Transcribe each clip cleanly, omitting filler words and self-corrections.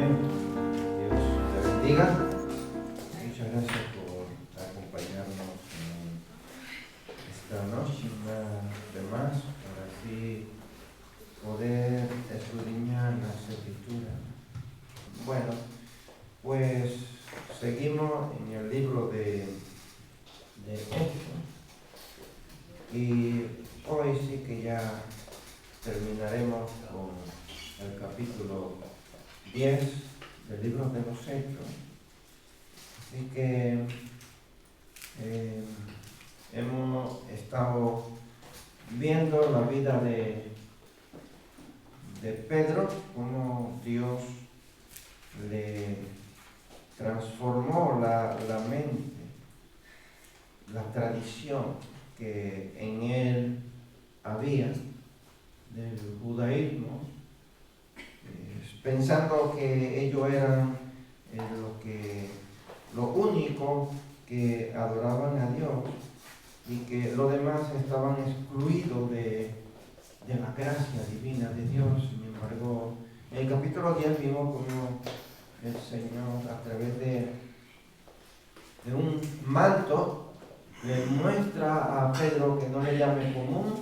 Amén. Dios te bendiga. Muchas gracias por acompañarnos en esta noche, una vez más, para así poder escudriñar las Escrituras. Bueno, pues seguimos en el libro de Hechos y hoy sí que ya terminaremos con el capítulo 10 del libro de los Hechos. Así que hemos estado viendo la vida de Pedro, cómo Dios le transformó la mente, la tradición que en él había del judaísmo, pensando que ellos eran lo único que adoraban a Dios y que los demás estaban excluidos de la gracia divina de Dios. Sin embargo, en el capítulo 10 vimos cómo el Señor, a través de un manto, le muestra a Pedro que no le llame común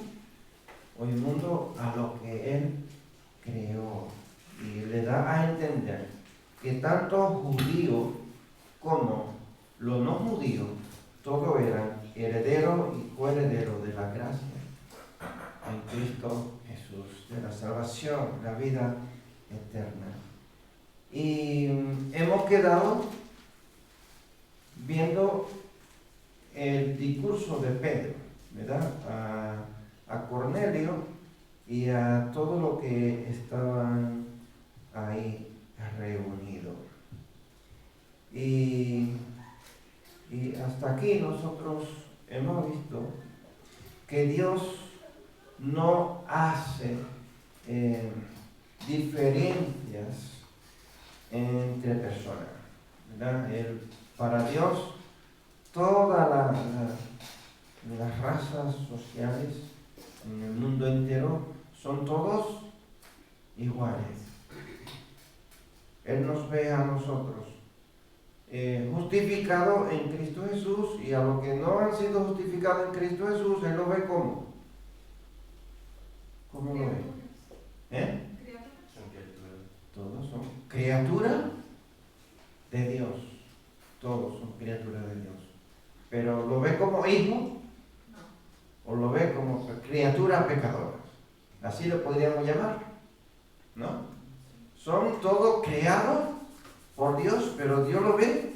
o inmundo a lo que él creó, y le da a entender que tanto judíos como los no judíos, todos eran herederos y coherederos de la gracia en Cristo Jesús, de la salvación, la vida eterna. Y hemos quedado viendo el discurso de Pedro, ¿verdad? A Cornelio y a todo lo que estaban ahí reunidos. Y hasta aquí nosotros hemos visto que Dios no hace diferencias entre personas, ¿verdad? Para Dios, todas las razas sociales en el mundo entero son todos iguales. Él nos ve a nosotros justificados en Cristo Jesús, y a los que no han sido justificados en Cristo Jesús, Él lo ve como. ¿Cómo lo ve? Todos son criaturas de Dios. Todos son criaturas de Dios. Pero ¿lo ve como hijo? ¿O lo ve como criaturas pecadoras? Así lo podríamos llamar, ¿no? Son todos creados por Dios, pero Dios lo ve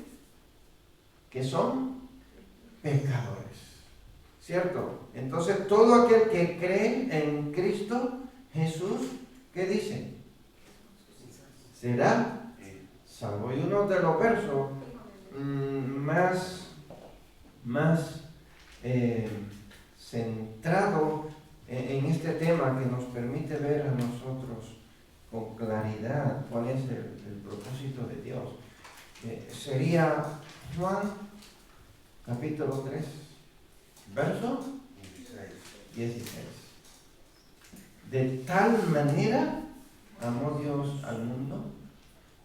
que son pecadores, ¿cierto? Entonces todo aquel que cree en Cristo Jesús, ¿qué dice? Será salvo. Y uno de los versos más centrado en este tema, que nos permite ver a nosotros con claridad cuál es el propósito de Dios, sería Juan capítulo 3, verso 16. De tal manera amó Dios al mundo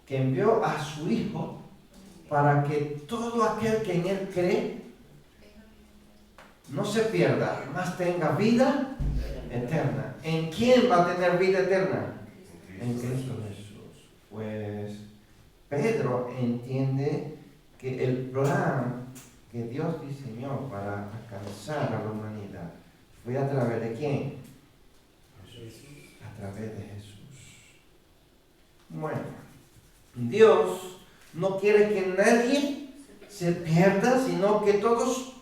que envió a su Hijo para que todo aquel que en Él cree no se pierda, mas tenga vida eterna. ¿En quién va a tener vida eterna? En Cristo Jesús. Pues Pedro entiende que el plan que Dios diseñó para alcanzar a la humanidad fue a través de ¿quién? A través de Jesús. Bueno, Dios no quiere que nadie se pierda, sino que todos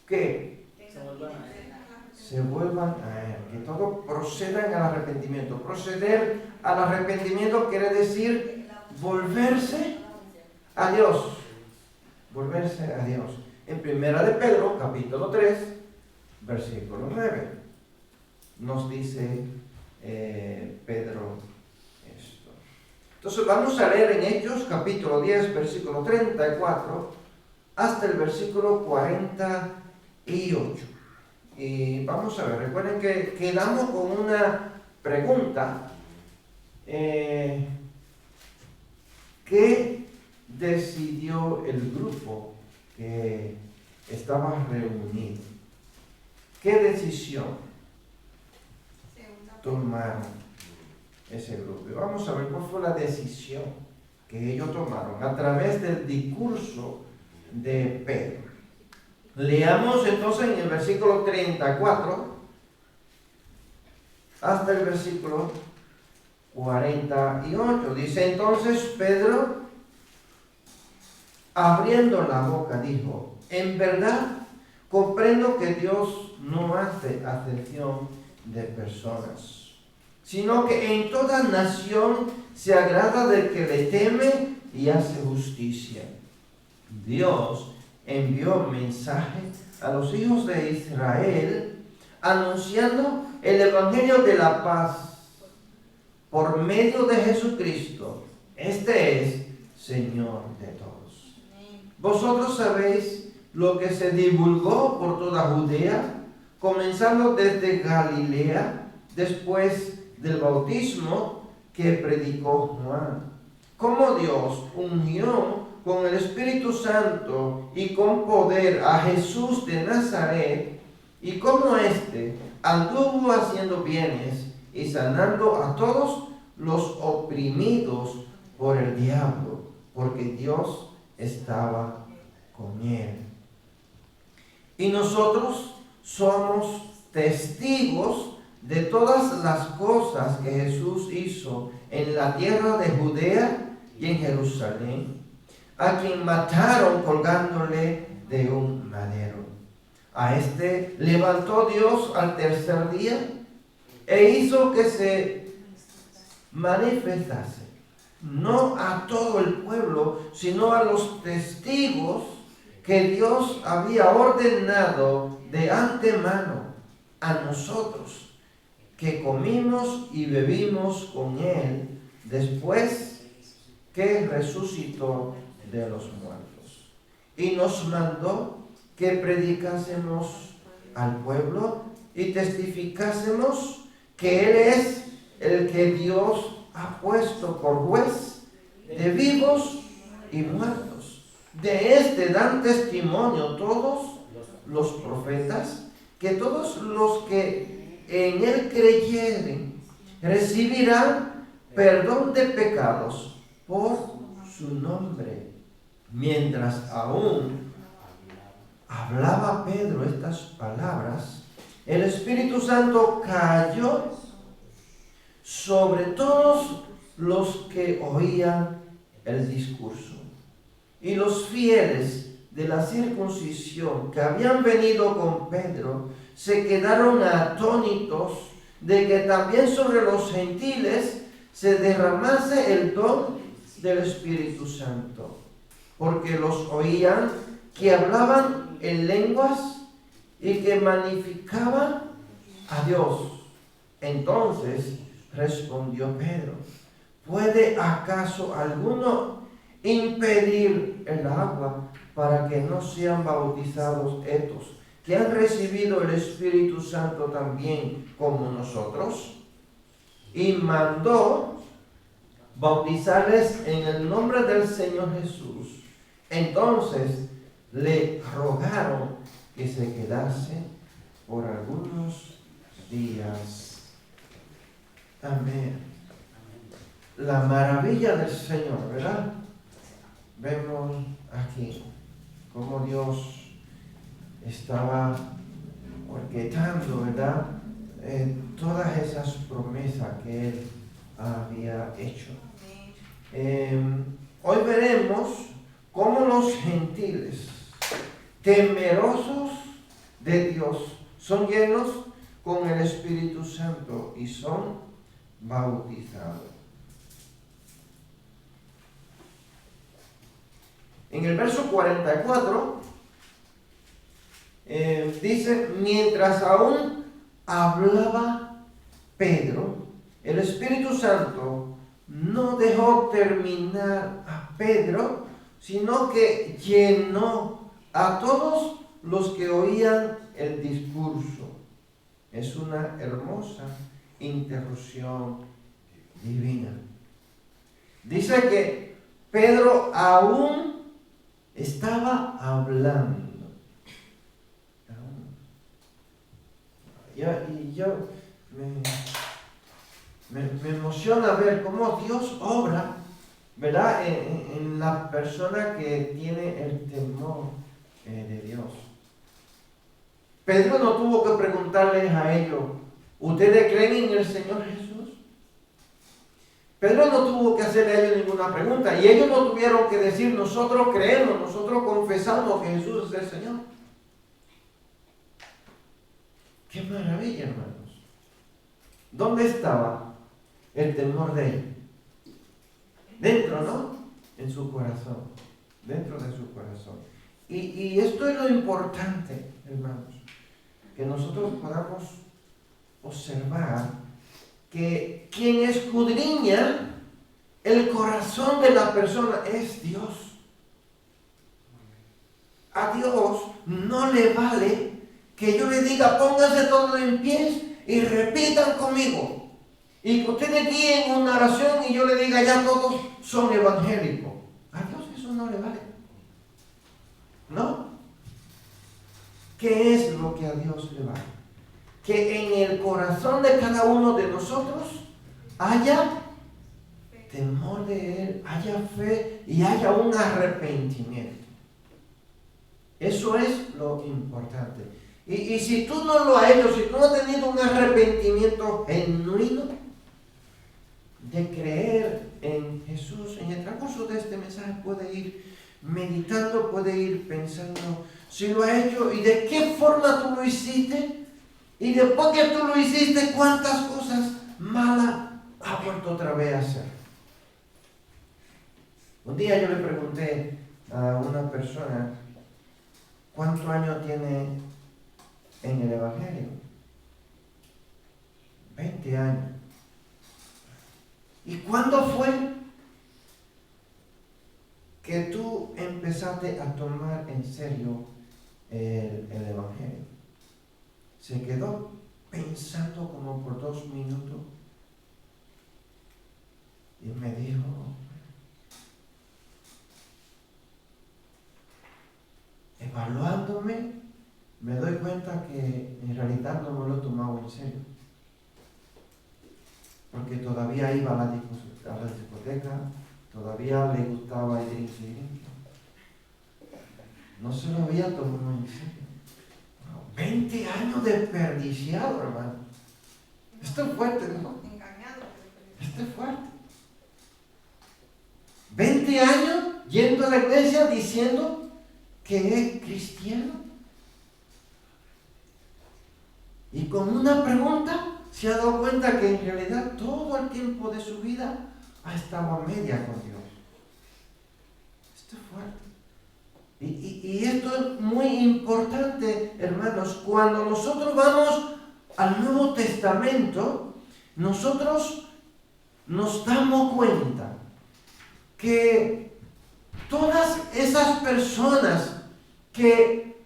¿qué? Se vuelvan a Él, que todos procedan al arrepentimiento. Proceder al arrepentimiento quiere decir volverse a Dios. Volverse a Dios. En Primera de Pedro, capítulo 3, versículo 9, nos dice Pedro esto. Entonces vamos a leer en Hechos, capítulo 10, versículo 34, hasta el versículo 48. Y vamos a ver, recuerden que quedamos con una pregunta. ¿qué decidió el grupo que estaba reunido? ¿Qué decisión tomaron ese grupo? Vamos a ver cuál fue la decisión que ellos tomaron a través del discurso de Pedro. Leamos entonces en el versículo 34 hasta el versículo 48. Dice: entonces Pedro, abriendo la boca, dijo: en verdad comprendo que Dios no hace acepción de personas, sino que en toda nación se agrada del que le teme y hace justicia. Dios envió mensaje a los hijos de Israel anunciando el evangelio de la paz por medio de Jesucristo. Este es Señor de todos. Vosotros sabéis lo que se divulgó por toda Judea, comenzando desde Galilea, después del bautismo que predicó Juan, cómo Dios ungió con el Espíritu Santo y con poder a Jesús de Nazaret, y cómo éste anduvo haciendo bienes y sanando a todos los oprimidos por el diablo, porque Dios estaba con él. Y nosotros somos testigos de todas las cosas que Jesús hizo en la tierra de Judea y en Jerusalén, a quien mataron colgándole de un madero. A este levantó Dios al tercer día e hizo que se manifestase, no a todo el pueblo, sino a los testigos que Dios había ordenado de antemano, a nosotros, que comimos y bebimos con él después que resucitó de los muertos. Y nos mandó que predicásemos al pueblo y testificásemos que Él es el que Dios ha puesto por juez de vivos y muertos. De este dan testimonio todos los profetas, que todos los que en Él creyeren recibirán perdón de pecados por su nombre. Mientras aún hablaba Pedro estas palabras, el Espíritu Santo cayó sobre todos los que oían el discurso. Y los fieles de la circuncisión que habían venido con Pedro se quedaron atónitos de que también sobre los gentiles se derramase el don del Espíritu Santo, porque los oían que hablaban en lenguas y que magnificaban a Dios. Entonces respondió Pedro: ¿puede acaso alguno impedir el agua para que no sean bautizados estos, que han recibido el Espíritu Santo también como nosotros? Y mandó bautizarles en el nombre del Señor Jesús. Entonces le rogaron que se quedase por algunos días. Amén. La maravilla del Señor, ¿verdad? Vemos aquí cómo Dios estaba orquestando, ¿verdad? Todas esas promesas que Él había hecho. Hoy veremos cómo los gentiles, temerosos de Dios, son llenos con el Espíritu Santo y son bautizados. En el verso 44 dice: mientras aún hablaba Pedro, el Espíritu Santo no dejó terminar a Pedro, sino que llenó a todos los que oían el discurso. Es una hermosa interrupción divina. Dice que Pedro aún estaba hablando. Yo me emociona ver cómo Dios obra, ¿verdad? En la persona que tiene el temor de Dios. Pedro no tuvo que preguntarles a ellos, ¿ustedes creen en el Señor Jesús? Pedro no tuvo que hacerle a ellos ninguna pregunta, y ellos no tuvieron que decir, nosotros creemos, nosotros confesamos que Jesús es el Señor. ¡Qué maravilla, hermanos! ¿Dónde estaba el temor de ellos? Dentro, ¿no? En su corazón, dentro de su corazón. Y esto es lo importante, hermanos, que nosotros podamos observar que quien escudriña el corazón de la persona es Dios. A Dios no le vale que yo le diga, pónganse todos en pie y repitan conmigo. Y que ustedes guíen una oración y yo le diga, ya todos son evangélicos. A Dios eso no le vale. ¿No? ¿Qué es lo que a Dios le vale? Que en el corazón de cada uno de nosotros haya temor de Él, haya fe y haya un arrepentimiento. Eso es lo importante. Y si tú no lo has hecho, si tú no has tenido un arrepentimiento genuino de creer en Jesús, en el transcurso de este mensaje puede ir meditando, puede ir pensando si lo has hecho y de qué forma tú lo hiciste, y después que tú lo hiciste, cuántas cosas malas has vuelto otra vez a hacer. Un día yo le pregunté a una persona, ¿cuántos años tiene en el Evangelio? 20 años. ¿Y cuándo fue que tú empezaste a tomar en serio el Evangelio? Se quedó pensando como por 2 minutos y me dijo, evaluándome, me doy cuenta que en realidad no me lo he tomado en serio. Porque todavía iba a la discoteca, todavía le gustaba el drink. No se lo había tomado en serio. 20 años desperdiciado, hermano. Esto es fuerte, ¿no? Esto es fuerte. 20 años yendo a la iglesia diciendo que es cristiano. Y con una pregunta se ha dado cuenta que en realidad todo el tiempo de su vida ha estado a media con Dios. Esto es fuerte. Y esto es muy importante, hermanos. Cuando nosotros vamos al Nuevo Testamento, nosotros nos damos cuenta que todas esas personas que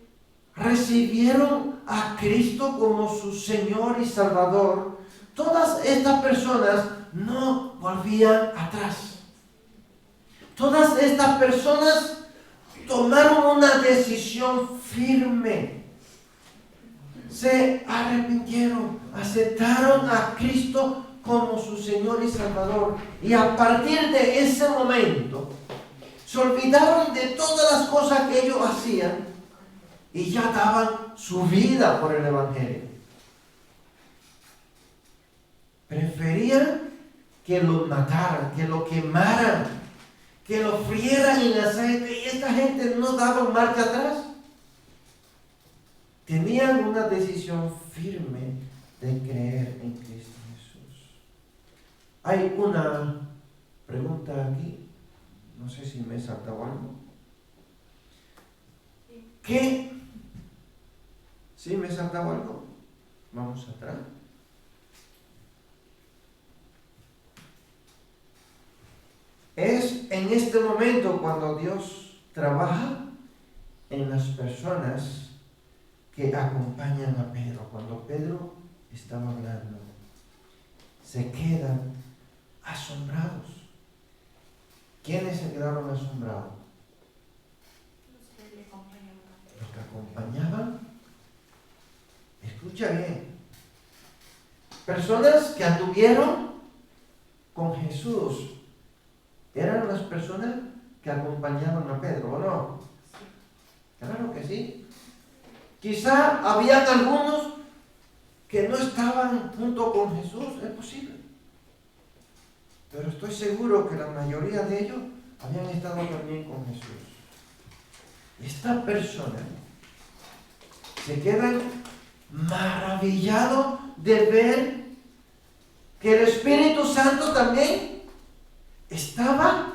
recibieron a Cristo como su Señor y Salvador, todas estas personas no volvían atrás. Todas estas personas tomaron una decisión firme. Se arrepintieron, aceptaron a Cristo como su Señor y Salvador. Y a partir de ese momento, se olvidaron de todas las cosas que ellos hacían y ya daban su vida por el Evangelio. Preferían que lo mataran, que lo quemaran, que lo frieran en aceite, y esta gente no daba marcha atrás. Tenían una decisión firme de creer en Cristo Jesús. Hay una pregunta aquí, no sé si me he saltado algo. ¿Qué? ¿Sí me he saltado algo? Vamos atrás. Es en este momento cuando Dios trabaja en las personas que acompañan a Pedro. Cuando Pedro estaba hablando, se quedan asombrados. ¿Quiénes se quedaron asombrados? Los que acompañaban. Escucha bien. Personas que anduvieron con Jesús eran las personas que acompañaban a Pedro, ¿o no? Claro que sí. Quizá habían algunos que no estaban junto con Jesús, es posible. Pero estoy seguro que la mayoría de ellos habían estado también con Jesús. Esta persona se quedan maravillados de ver que el Espíritu Santo también estaba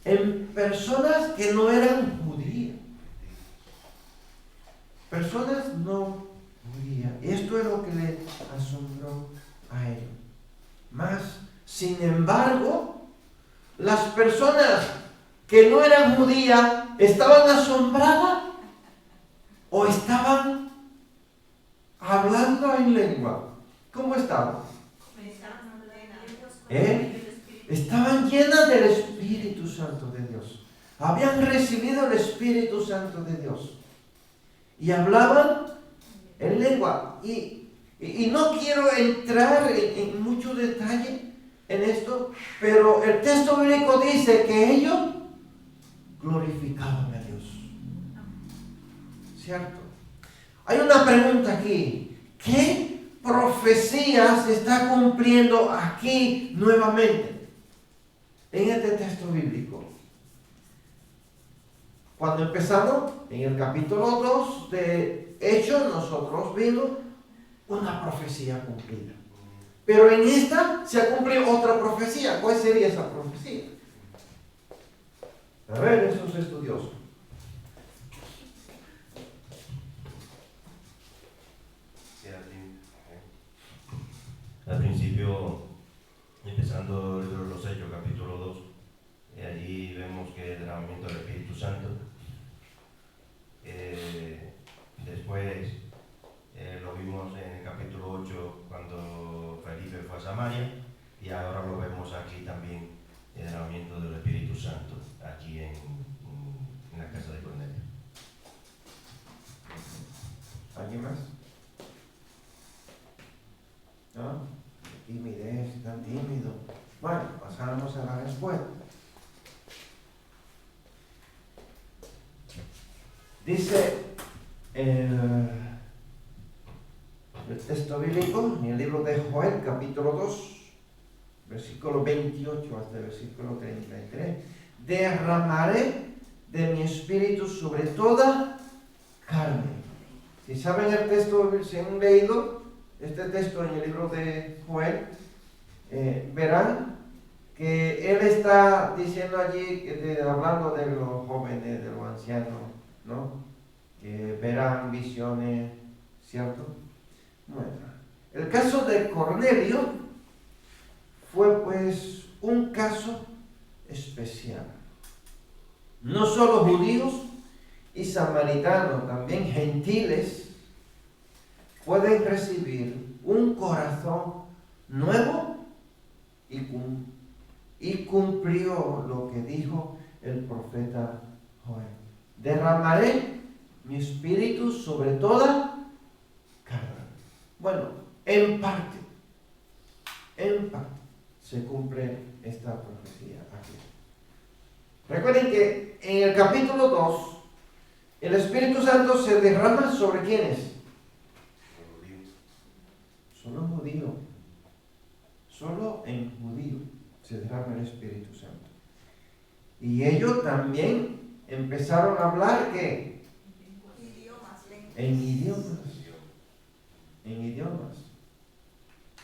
en personas que no eran judías. Personas no judías. Esto es lo que le asombró a ellos. Más, sin embargo, las personas que no eran judías estaban asombradas o estaban hablando en lengua. ¿Cómo estaban? Estaban llenas del Espíritu Santo de Dios. Habían recibido el Espíritu Santo de Dios. Y hablaban en lengua. Y no quiero entrar en mucho detalle en esto, pero el texto bíblico dice que ellos glorificaban a Dios. ¿Cierto? Hay una pregunta aquí. ¿Qué profecía se está cumpliendo aquí nuevamente en este texto bíblico? Cuando empezamos en el capítulo 2 de Hechos, nosotros vimos una profecía cumplida. Pero en esta se ha cumplido otra profecía. ¿Cuál sería esa profecía? A ver, esos estudiosos. Al principio, empezando el libro de los Hechos, capítulo 2, allí vemos que el derramamiento del Espíritu Santo. Después lo vimos en el capítulo 8 cuando Felipe fue a Samaria, y ahora lo vemos aquí también, el derramamiento del Espíritu Santo, aquí en la casa de Cornelio. ¿Alguien más? ¿No? Timidez, tan tímido. Bueno, pasamos a la respuesta. Dice el texto bíblico en el libro de Joel, capítulo 2, versículo 28 hasta el versículo 33. Derramaré de mi espíritu sobre toda carne. Si saben el texto, si han leído este texto en el libro de Joel, verán que él está diciendo allí, hablando de los jóvenes, de los ancianos, ¿no? Que verán visiones, ¿cierto? Bueno, el caso de Cornelio fue pues un caso especial. No solo judíos y samaritanos, también gentiles pueden recibir un corazón nuevo y cumplió lo que dijo el profeta Joel. Derramaré mi espíritu sobre toda carne. Bueno, en parte se cumple esta profecía aquí. Recuerden que en el capítulo 2, el Espíritu Santo se derrama sobre ¿quiénes? Solo judío. Solo en judío se derrama el Espíritu Santo. Y ellos también empezaron a hablar ¿qué? En idiomas.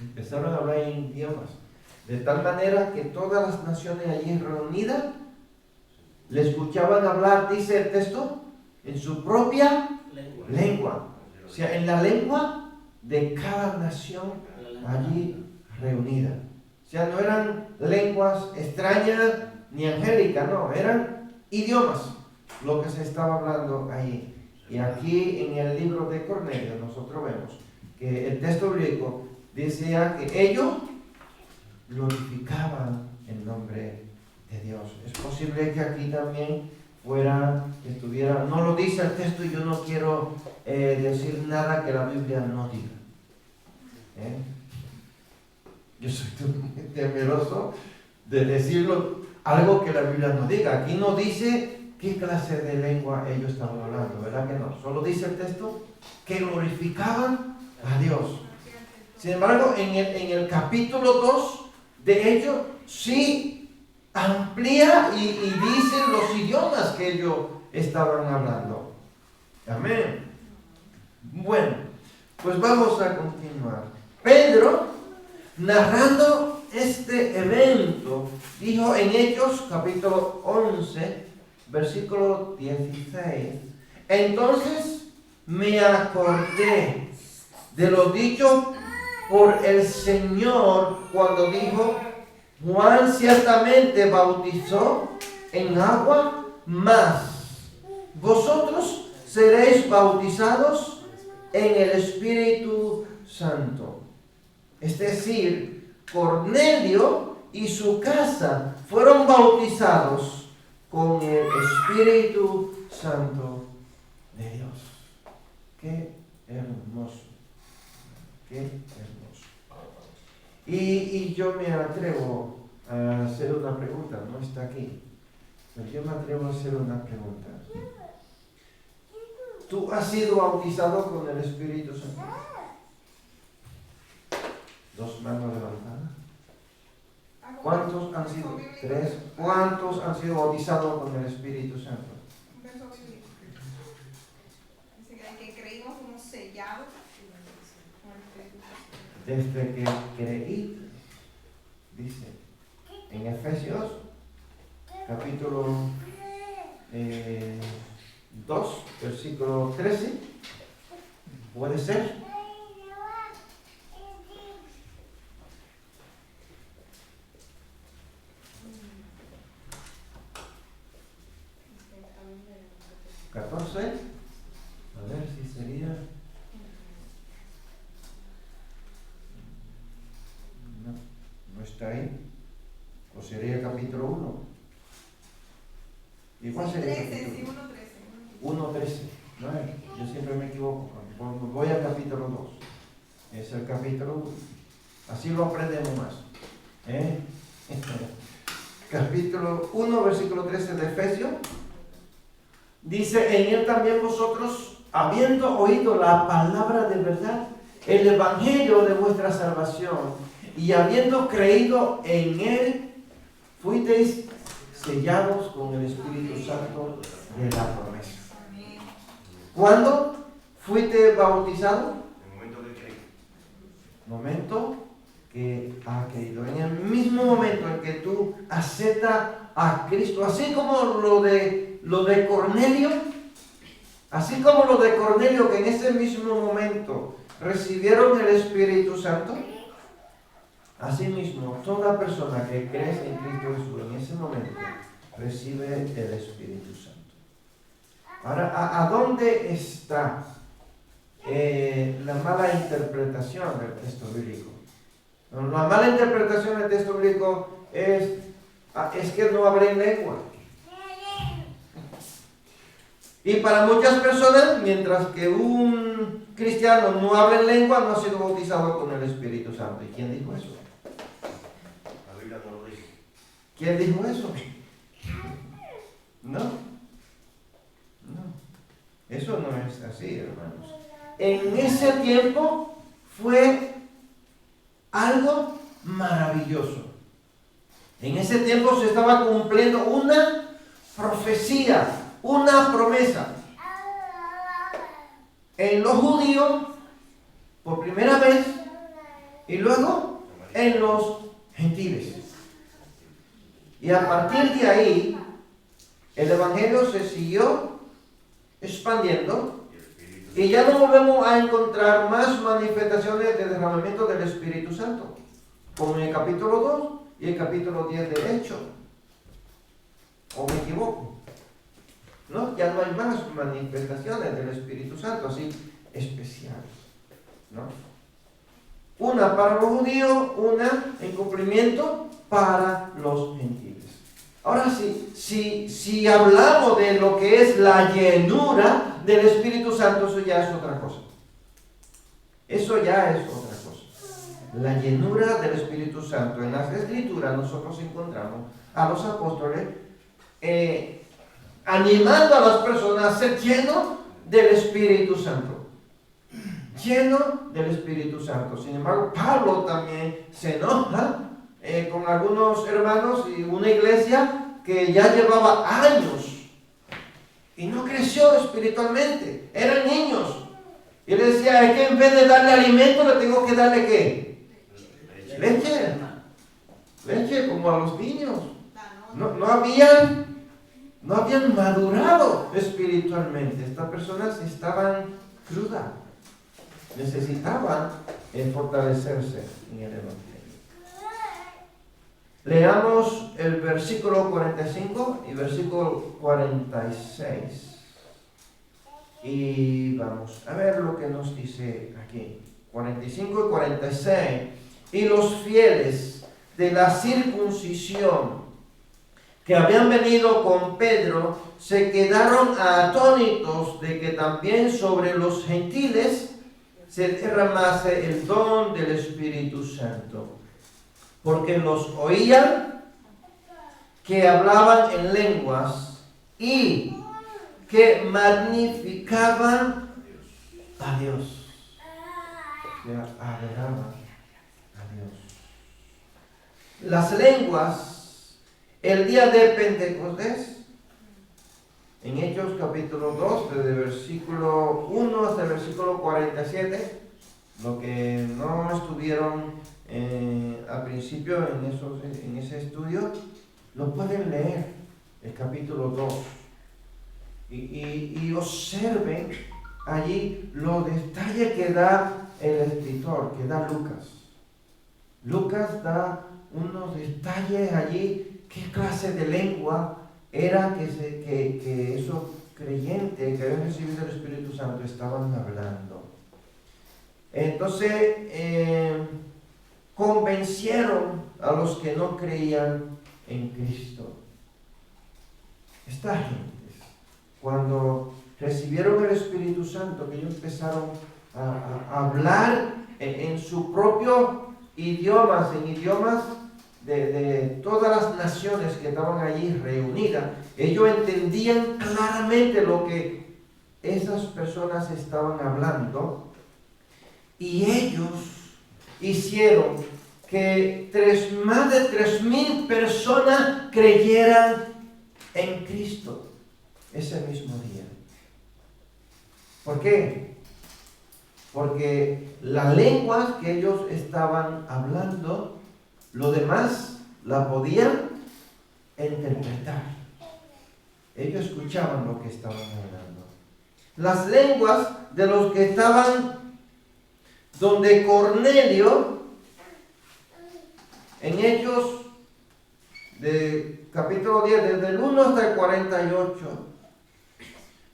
Empezaron a hablar en idiomas. De tal manera que todas las naciones allí reunidas le escuchaban hablar, dice el texto, en su propia lengua. O sea, en la lengua de cada nación allí reunida. O sea, no eran lenguas extrañas ni angélicas, no, eran idiomas lo que se estaba hablando allí. Y aquí en el libro de Cornelio nosotros vemos que el texto bíblico decía que ellos glorificaban el nombre de Dios. Es posible que aquí también estuviera, no lo dice el texto y yo no quiero decir nada que la Biblia no diga. Yo soy muy temeroso de decirlo algo que la Biblia no diga. Aquí no dice qué clase de lengua ellos estaban hablando, ¿verdad que no? Solo dice el texto que glorificaban a Dios. Sin embargo, en el capítulo 2 de ellos sí amplía y dice los idiomas que ellos estaban hablando. Amén. Bueno, pues vamos a continuar. Pedro, narrando este evento, dijo en Hechos capítulo 11, versículo 16: entonces me acordé de lo dicho por el Señor cuando dijo: Juan ciertamente bautizó en agua, mas vosotros seréis bautizados en el Espíritu Santo. Es decir, Cornelio y su casa fueron bautizados con el Espíritu Santo de Dios. Qué hermoso, qué hermoso. Y yo me atrevo a hacer una pregunta, no está aquí, pero yo me atrevo a hacer una pregunta. ¿Tú has sido bautizado con el Espíritu Santo? Dos manos levantadas. ¿Cuántos han sido? Tres. ¿Cuántos han sido bautizados con el Espíritu Santo? Dice que creímos como sellados con el Espíritu Santo. Desde que creí, dice en Efesios capítulo 2, versículo 13, puede ser. ¿14? A ver si sería. No está ahí. ¿O sería el capítulo 1? Igual sería el 13, capítulo sí, 1.13. No, yo siempre me equivoco. Voy al capítulo 2. Es el capítulo 1. Así lo aprendemos más. Capítulo 1, versículo 13 de Efesios. Dice: en él también vosotros, habiendo oído la palabra de verdad, el evangelio de vuestra salvación, y habiendo creído en él, fuisteis sellados con el Espíritu Santo de la promesa. ¿Cuándo fuiste bautizado? En el momento que creí. Momento que ha creído. En el mismo momento en que tú aceptas a Cristo, así como lo de Cornelio, que en ese mismo momento recibieron el Espíritu Santo, asimismo toda persona que cree en Cristo Jesús en ese momento recibe el Espíritu Santo. Ahora, ¿a dónde está la mala interpretación del texto bíblico? La mala interpretación del texto bíblico es que no hablen lengua. Y para muchas personas, mientras que un cristiano no habla en lengua, no ha sido bautizado con el Espíritu Santo. ¿Y quién dijo eso? La Biblia no lo dice. ¿Quién dijo eso? No. Eso no es así, hermanos. En ese tiempo fue algo maravilloso. En ese tiempo se estaba cumpliendo una profecía, una promesa. En los judíos, por primera vez, y luego en los gentiles. Y a partir de ahí, el evangelio se siguió expandiendo y ya no volvemos a encontrar más manifestaciones de derramamiento del Espíritu Santo, como en el capítulo 2 y el capítulo 10 de Hechos. ¿O me equivoco? ¿No? Ya no hay más manifestaciones del Espíritu Santo así especiales, ¿no? Una para los judíos, una en cumplimiento para los gentiles. Ahora si hablamos de lo que es la llenura del Espíritu Santo, eso ya es otra cosa. Eso ya es otra cosa. La llenura del Espíritu Santo. En las Escrituras nosotros encontramos a los apóstoles animando a las personas a ser llenos del Espíritu Santo. Lleno del Espíritu Santo. Sin embargo, Pablo también se enoja con algunos hermanos y una iglesia que ya llevaba años y no creció espiritualmente. Eran niños. Y le decía, es que en vez de darle alimento, le tengo que darle ¿qué? Leche. Leche, como a los niños. No habían madurado espiritualmente. Estas personas estaban crudas. Necesitaban fortalecerse en el Evangelio. Leamos el versículo 45 y versículo 46. Y vamos a ver lo que nos dice aquí. 45 y 46. Y los fieles de la circuncisión que habían venido con Pedro se quedaron atónitos de que también sobre los gentiles se derramase el don del Espíritu Santo, porque los oían que hablaban en lenguas y que magnificaban a Dios, que adoraban a Dios. Las lenguas, el día de Pentecostés, en Hechos capítulo 2, desde versículo 1 hasta el versículo 47, lo que no estuvieron al principio en ese estudio, lo pueden leer, el capítulo 2, y observen allí los detalles que da el escritor, que da Lucas. Lucas da unos detalles allí, qué clase de lengua era que esos creyentes que habían recibido el Espíritu Santo estaban hablando. Entonces, convencieron a los que no creían en Cristo. Esta gente, cuando recibieron el Espíritu Santo, que ellos empezaron a hablar en su propio idiomas, en idiomas de todas las naciones que estaban allí reunidas, ellos entendían claramente lo que esas personas estaban hablando, y ellos hicieron que más de 3,000 personas creyeran en Cristo ese mismo día. ¿Por qué? Porque las lenguas que ellos estaban hablando, los demás la podían interpretar. Ellos escuchaban lo que estaban hablando. Las lenguas de los que estaban donde Cornelio, en Hechos de capítulo 10, desde el 1 hasta el 48,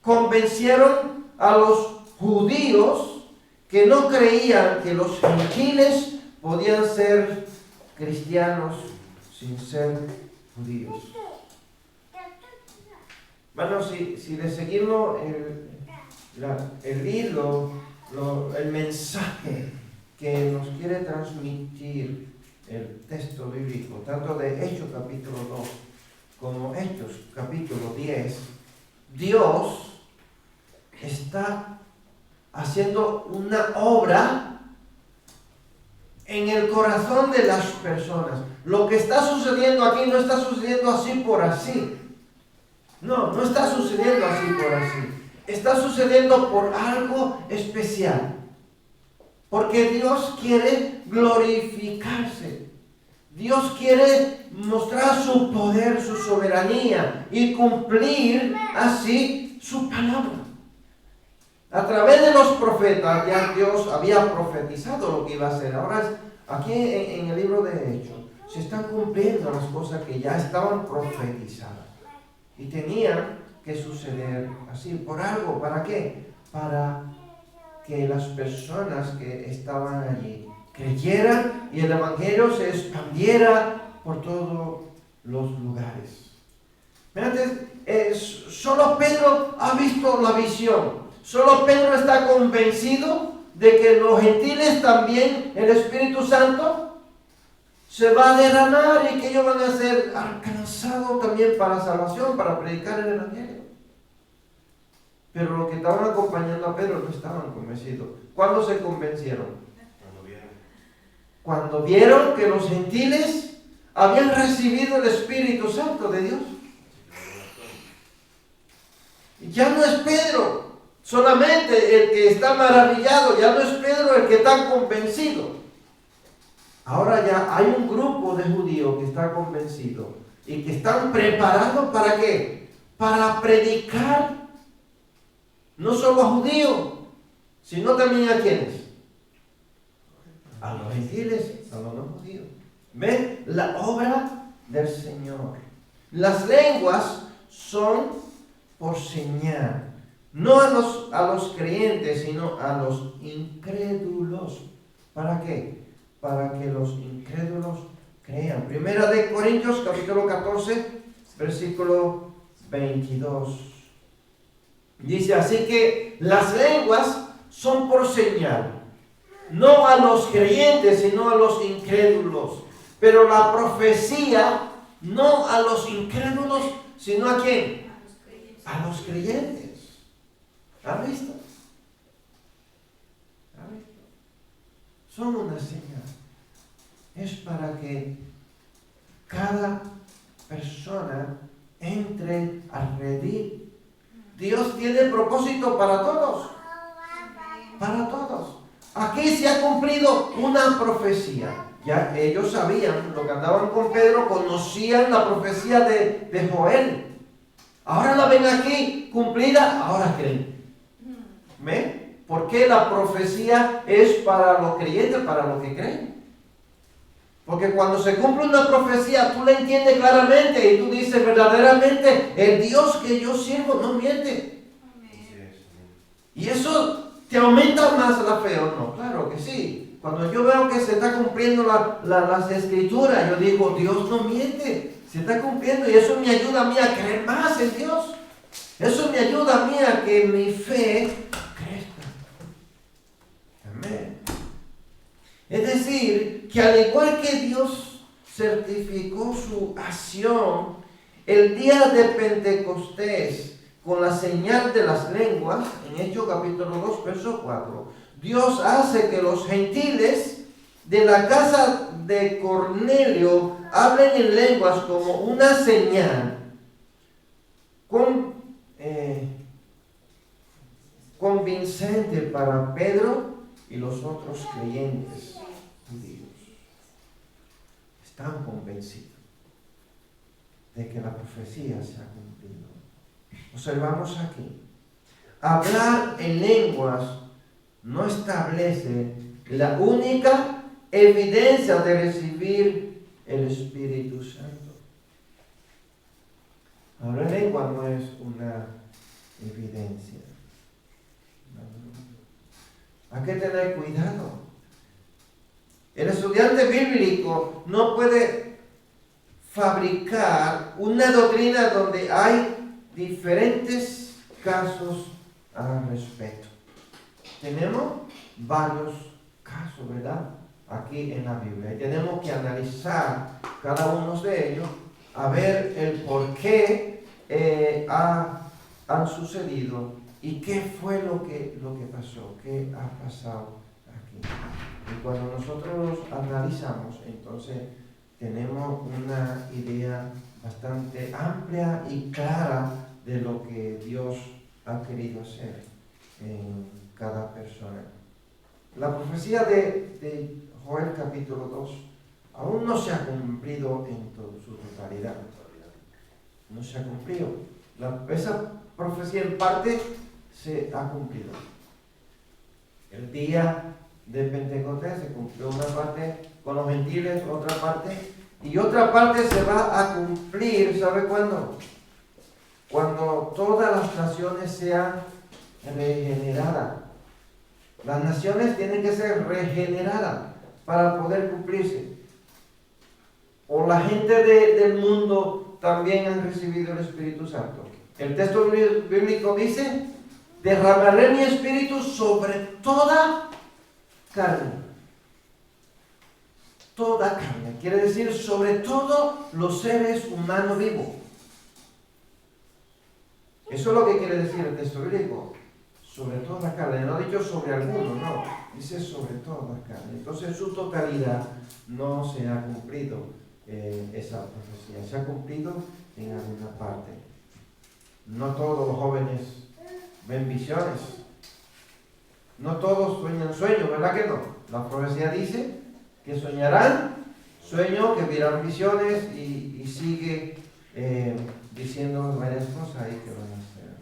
convencieron a los judíos que no creían que los gentiles podían ser cristianos sin ser judíos. Bueno, si le seguimos el hilo, el mensaje que nos quiere transmitir el texto bíblico, tanto de Hechos capítulo 2 como Hechos capítulo 10, Dios está haciendo una obra en el corazón de las personas. Lo que está sucediendo aquí no está sucediendo así por así. No está sucediendo así por así. Está sucediendo por algo especial. Porque Dios quiere glorificarse. Dios quiere mostrar su poder, su soberanía y cumplir así su palabra. A través de los profetas ya Dios había profetizado lo que iba a hacer. Ahora aquí en el libro de Hechos se están cumpliendo las cosas que ya estaban profetizadas. Y tenían que suceder así, por algo. ¿Para qué? Para que las personas que estaban allí creyeran y el Evangelio se expandiera por todos los lugares. Solo Pedro ha visto la visión. Solo Pedro está convencido de que los gentiles también, el Espíritu Santo, se va a derramar y que ellos van a ser alcanzados también para salvación, para predicar el Evangelio. Pero los que estaban acompañando a Pedro no estaban convencidos. ¿Cuándo se convencieron? Cuando vieron que los gentiles habían recibido el Espíritu Santo de Dios. Ya no es Pedro solamente el que está maravillado, ya no es Pedro el que está convencido. Ahora ya hay un grupo de judíos que está convencido y que están preparados ¿para qué? Para predicar no solo a judíos, sino también a quienes, a los gentiles, a los no judíos. ¿Ven? La obra del Señor. Las lenguas son por señal, no a los creyentes, sino a los incrédulos. ¿Para qué? Para que los incrédulos crean. Primera de Corintios, capítulo 14, versículo 22. Dice, así que las lenguas son por señal, no a los creyentes, sino a los incrédulos. Pero la profecía, no a los incrédulos, sino ¿a quién? A los creyentes. ¿Han visto? ¿Han visto? Son una señal. Es para que cada persona entre al redil. Dios tiene propósito para todos. Para todos. Aquí se ha cumplido una profecía. Ya ellos sabían, lo que andaban con Pedro, conocían la profecía de Joel. Ahora la ven aquí cumplida, ahora creen. ¿Ven? Porque la profecía es para los creyentes, para los que creen. Porque cuando se cumple una profecía, tú la entiendes claramente y tú dices verdaderamente, el Dios que yo sirvo no miente. Y eso te aumenta más la fe, ¿o no? Claro que sí. Cuando yo veo que se está cumpliendo las escrituras, yo digo, Dios no miente. Se está cumpliendo y eso me ayuda a mí a creer más en Dios. Eso me ayuda a mí a que mi fe crezca. Amén. Es decir, que al igual que Dios certificó su acción el día de Pentecostés con la señal de las lenguas, en Hechos capítulo 2, verso 4, Dios hace que los gentiles de la casa de Cornelio hablen en lenguas como una señal convincente para Pedro y los otros creyentes judíos. Están convencidos de que la profecía se ha cumplido. Observamos aquí. Hablar en lenguas no establece la única evidencia de recibir el Espíritu Santo. Hablar en lengua no es una evidencia. Hay que tener cuidado. El estudiante bíblico no puede fabricar una doctrina donde hay diferentes casos al respecto. Tenemos varios casos, ¿verdad? Aquí en la Biblia. Y tenemos que analizar cada uno de ellos a ver el por qué han sucedido y qué fue lo que pasó, qué ha pasado aquí. Y cuando nosotros analizamos, entonces tenemos una idea bastante amplia y clara de lo que Dios ha querido hacer en cada persona. La profecía de Joel capítulo 2 aún no se ha cumplido en su totalidad. No se ha cumplido. Esa profecía en parte se ha cumplido. El día de Pentecostés se cumplió una parte con los gentiles, otra parte, y otra parte se va a cumplir, ¿sabe cuándo? Cuando todas las naciones sean regeneradas. Las naciones tienen que ser regeneradas para poder cumplirse. O la gente del mundo también han recibido el Espíritu Santo. El texto bíblico dice, derramaré mi espíritu sobre toda carne. Toda carne, quiere decir sobre todos los seres humanos vivos. Eso es lo que quiere decir el texto bíblico. Sobre toda la carne, no ha dicho sobre alguno, no, dice sobre toda la carne. Entonces, en su totalidad no se ha cumplido esa profecía, se ha cumplido en alguna parte. No todos los jóvenes ven visiones, no todos sueñan sueños, ¿verdad que no? La profecía dice que soñarán sueños, que verán visiones y sigue diciendo varias cosas ahí que van a hacer.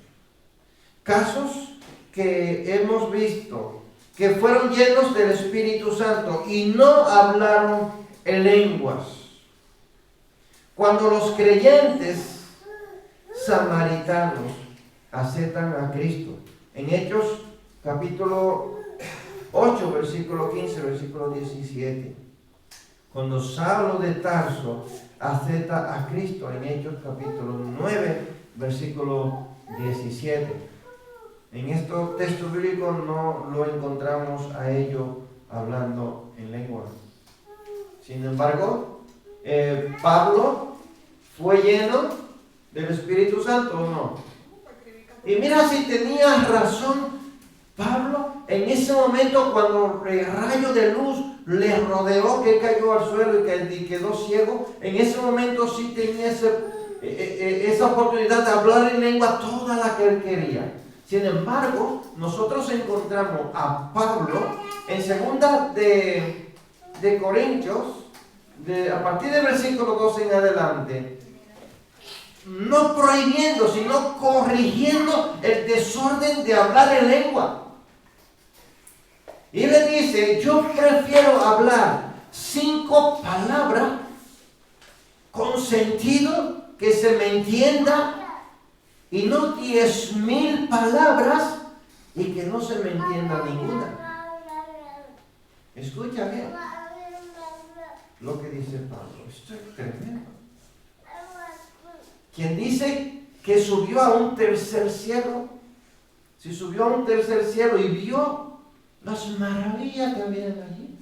Casos que hemos visto que fueron llenos del Espíritu Santo y no hablaron en lenguas. Cuando los creyentes samaritanos aceptan a Cristo, en Hechos capítulo 8, versículo 15, versículo 17, cuando Saulo de Tarso acepta a Cristo, en Hechos capítulo 9, versículo 17. En estos textos bíblicos no lo encontramos a ellos hablando en lengua. Sin embargo, Pablo fue lleno del Espíritu Santo o no. Y mira si tenía razón Pablo en ese momento cuando el rayo de luz le rodeó, que cayó al suelo y quedó ciego. En ese momento sí tenía esa oportunidad de hablar en lengua toda la que él quería. Sin embargo, nosotros encontramos a Pablo en 2 de Corintios, a partir del versículo 12 en adelante, no prohibiendo, sino corrigiendo el desorden de hablar en lengua. Y le dice, yo prefiero hablar 5 palabras con sentido que se me entienda, y no 10,000 palabras y que no se me entienda ninguna. Escucha bien lo que dice Pablo. Esto es tremendo. Quien dice que subió a un tercer cielo, si subió a un tercer cielo y vio las maravillas que habían allí.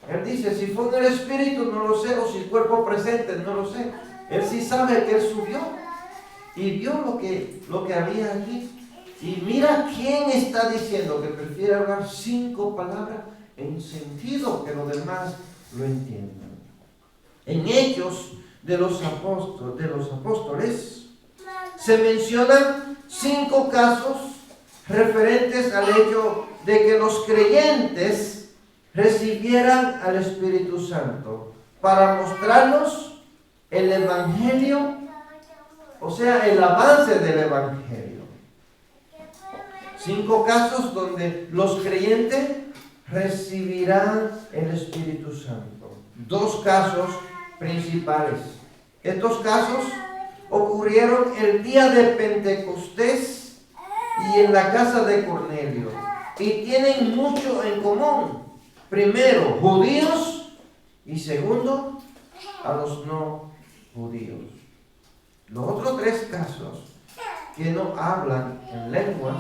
Él dice, si fue en el espíritu no lo sé, o si el cuerpo presente no lo sé. Él sí sabe que él subió y vio lo que había allí. Y mira quién está diciendo que prefiere hablar 5 palabras en sentido que los demás lo entiendan. En Hechos de los apóstoles se mencionan 5 casos referentes al hecho de que los creyentes recibieran al Espíritu Santo para mostrarnos el Evangelio, o sea, el avance del Evangelio. 5 casos donde los creyentes recibirán el Espíritu Santo. 2 casos principales. Estos casos ocurrieron el día de Pentecostés y en la casa de Cornelio. Y tienen mucho en común. Primero, judíos, y segundo, a los no judíos. Los otros 3 casos que no hablan en lenguas,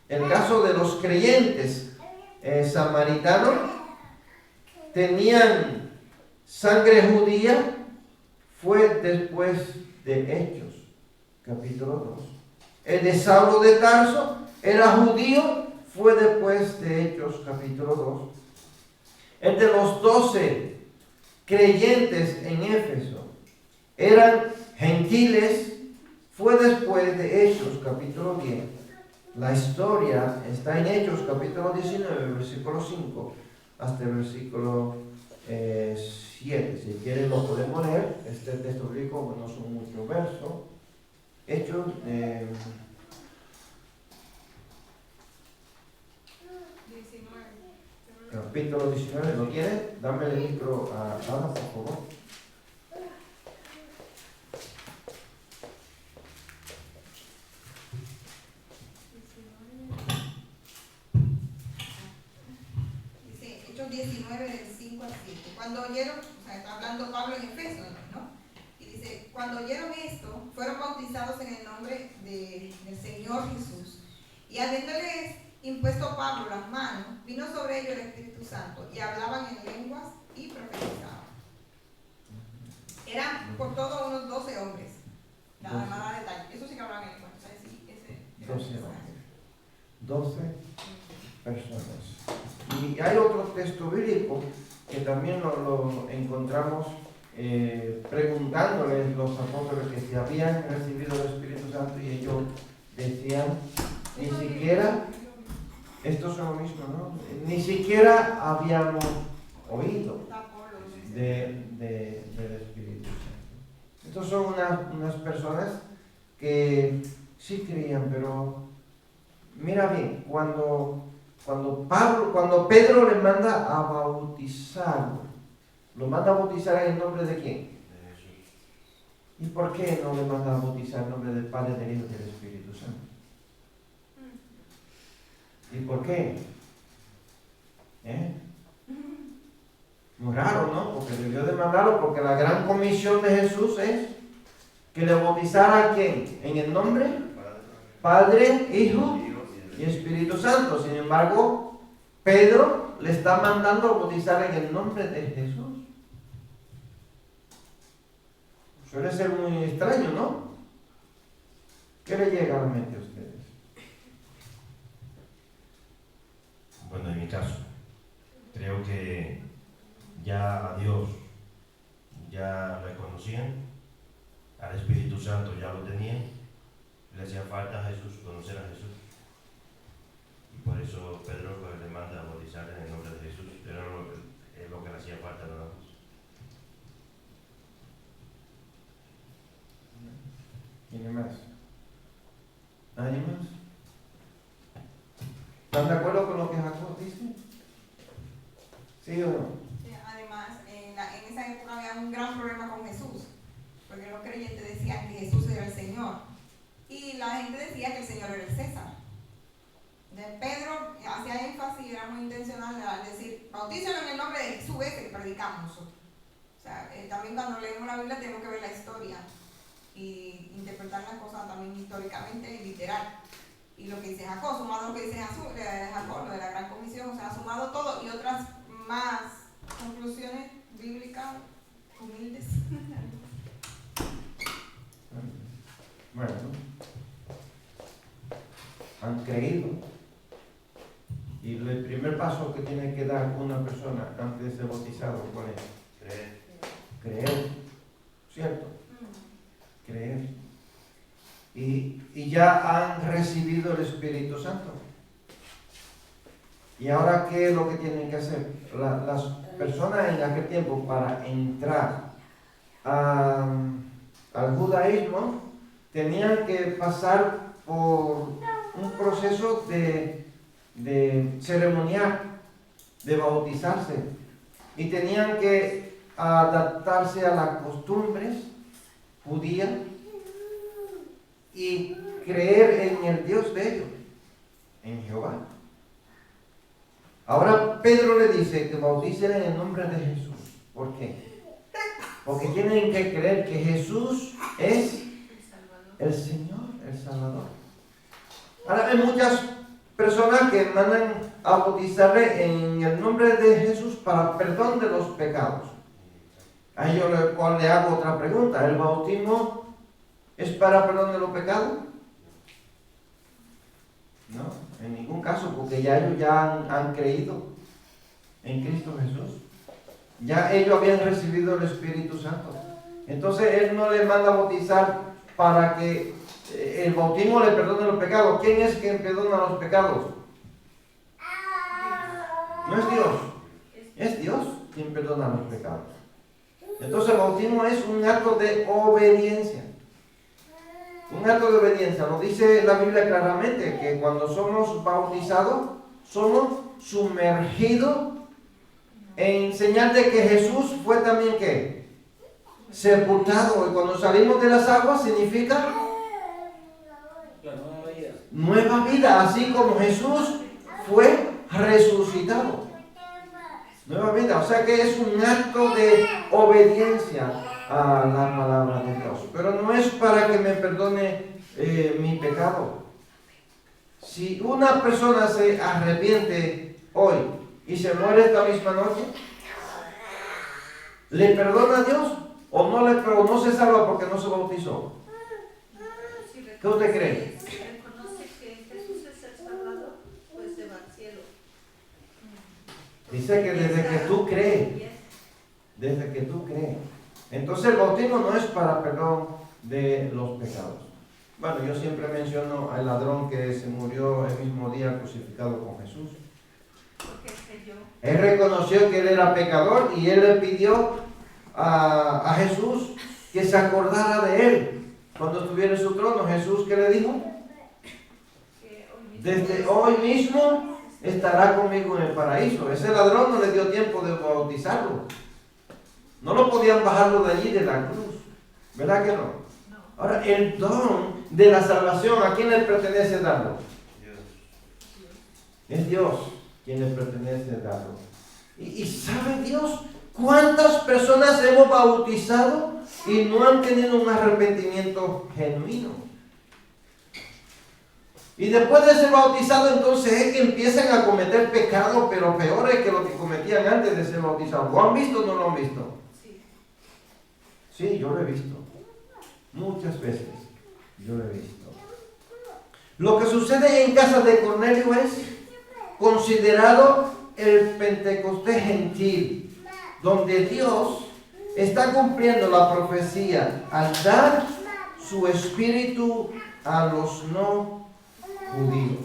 el caso de los creyentes samaritanos, tenían sangre judía, fue después de Hechos, capítulo 2. El de Saulo de Tarso era judío, fue después de Hechos, capítulo 2. El de los 12 creyentes en Éfeso eran gentiles, fue después de Hechos, capítulo 10. La historia está en Hechos, capítulo 19, versículo 5, hasta el versículo 7. Si quieren lo podemos leer. Este texto bíblico no son muchos versos. Hechos, capítulo 19, ¿lo tiene? Dame el micro a Ana, por favor. Dice Hechos 19, del 5 al 7. Cuando oyeron, o sea, está hablando Pablo en Efeso, ¿no? dice, cuando oyeron esto, fueron bautizados en el nombre del Señor Jesús. Y habiéndoles impuesto Pablo las manos, vino sobre ellos el Espíritu Santo, y hablaban en lenguas y profetizaban. Eran por todo unos 12 hombres. Nada más detalle. Eso sí que hablaban en lenguas. O sea, sí, ese 12 hombres. 12 personas. Y hay otro texto bíblico que también lo encontramos preguntándoles los apóstoles que si habían recibido el Espíritu Santo, y ellos decían, ni siquiera, esto es lo mismo, ¿no? Ni siquiera habíamos oído del Espíritu Santo. Estos son unas personas que sí creían, pero mira bien, cuando Pedro le manda a bautizarlo, lo manda a bautizar en el nombre de quién? De Jesús. ¿Y por qué no le manda a bautizar en nombre del Padre, del Hijo y del Espíritu Santo? ¿Y por qué? Muy raro, ¿no? Porque debió de mandarlo, porque la gran comisión de Jesús es que le bautizara ¿a quién? En el nombre Padre, Hijo y Espíritu Santo. Sin embargo, Pedro le está mandando a bautizar en el nombre de Jesús. Suele ser muy extraño, ¿no? ¿Qué le llega a la mente a ustedes? Bueno, en mi caso, creo que ya a Dios ya le conocían, al Espíritu Santo ya lo tenían, le hacía falta a Jesús, conocer a Jesús. Y por eso Pedro pues, le manda a bautizar en el nombre de Jesús. Era lo que le hacía falta nada más. ¿Quién más? ¿Nadie más? ¿Están de acuerdo con lo que Jacob dice? ¿Sí o no? Además, en esa época había un gran problema con Jesús, porque los creyentes decían que Jesús era el Señor, y la gente decía que el Señor era el César. Pedro hacía énfasis, era muy intencional al decir, bautízalo en el nombre de Jesús, que predicamos nosotros. O sea, también cuando leemos la Biblia tenemos que ver la historia y interpretar las cosas también históricamente y literal. Y lo que dice Jacob, sumado lo que dice Jacob, lo de la gran comisión, o sea, sumado todo y otras más conclusiones bíblicas humildes. Bueno, han creído. Y el primer paso que tiene que dar una persona antes de ser bautizado, ¿cuál es? Creer. ¿Cierto? Creer. Y ya han recibido el Espíritu Santo. ¿Y ahora qué es lo que tienen que hacer? Las personas en aquel tiempo para entrar al judaísmo tenían que pasar por un proceso de ceremonial, de bautizarse, y tenían que adaptarse a las costumbres judías y creer en el Dios de ellos, en Jehová. Ahora Pedro le dice que bauticen en el nombre de Jesús. ¿Por qué? Porque tienen que creer que Jesús es el Señor, el Salvador. Ahora hay muchas personas que mandan a bautizarle en el nombre de Jesús para perdón de los pecados. A ellos le hago otra pregunta. ¿El bautismo es para perdón de los pecados? No, en ningún caso, porque ya ellos han creído en Cristo Jesús. Ya ellos habían recibido el Espíritu Santo. Entonces Él no les manda a bautizar para que el bautismo le perdone los pecados. ¿Quién es quien perdona los pecados? No es Dios. Es Dios quien perdona los pecados. Entonces el bautismo es un acto de obediencia. Un acto de obediencia. Lo dice la Biblia claramente, que cuando somos bautizados, somos sumergidos en señal de que Jesús fue también ¿qué? Sepultado. Y cuando salimos de las aguas significa nueva vida, así como Jesús fue resucitado. Nueva vida, o sea que es un acto de obediencia a la palabra de Dios. Pero no es para que me perdone mi pecado. Si una persona se arrepiente hoy y se muere esta misma noche, ¿le perdona a Dios o no se salva porque no se bautizó? ¿Qué usted cree? Si reconoce que Jesús es el Salvador, pues se va al cielo. Dice que desde que tú crees, entonces el bautismo no es para perdón de los pecados. Bueno, yo siempre menciono al ladrón que se murió el mismo día crucificado con Jesús. Porque creyó. Él reconoció que él era pecador y él le pidió a Jesús que se acordara de él cuando estuviera en su trono. Jesús, ¿qué le dijo? Desde hoy mismo estará conmigo en el paraíso. Ese ladrón no le dio tiempo de bautizarlo. No lo podían bajarlo de allí de la cruz. ¿Verdad que no? Ahora, el don de la salvación, ¿a quién le pertenece darlo? Es Dios quien le pertenece darlo. ¿Y sabe Dios cuántas personas hemos bautizado y no han tenido un arrepentimiento genuino? Y después de ser bautizado, entonces es que empiezan a cometer pecados, pero peores que lo que cometían antes de ser bautizados. ¿Lo han visto o no lo han visto? Sí, yo lo he visto. Muchas veces. Yo lo he visto. Lo que sucede en casa de Cornelio es considerado el Pentecostés gentil, donde Dios está cumpliendo la profecía al dar su espíritu a los no judíos.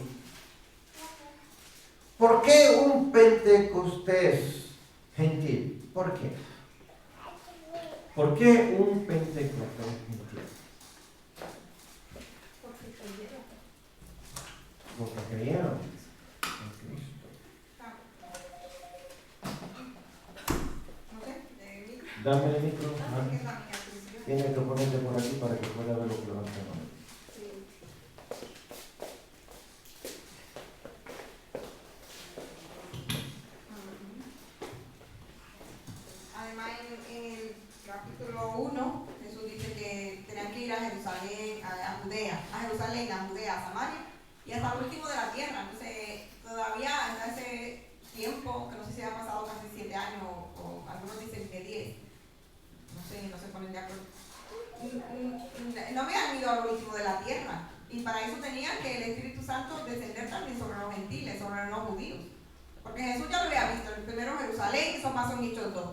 ¿Por qué un Pentecostés gentil? ¿Por qué? ¿Por qué un Pentecostés gentil? Porque creyeron en Cristo. Dame el micro. Tienes que ponerte por aquí para que pueda ver lo que vas a hacer. Además, en el capítulo 1, Jesús dice que tenían que ir a Jerusalén, a Judea, a Samaria y hasta el último de la tierra. Entonces, todavía en ese tiempo, que no sé si ha pasado casi 7 años o algunos dicen que 10, no se ponen de acuerdo. No habían ido al último de la tierra y para eso tenía que el Espíritu Santo descender también sobre los gentiles, sobre los no judíos. Porque Jesús ya lo había visto, el primero Jerusalén, eso pasó en Hechos 2.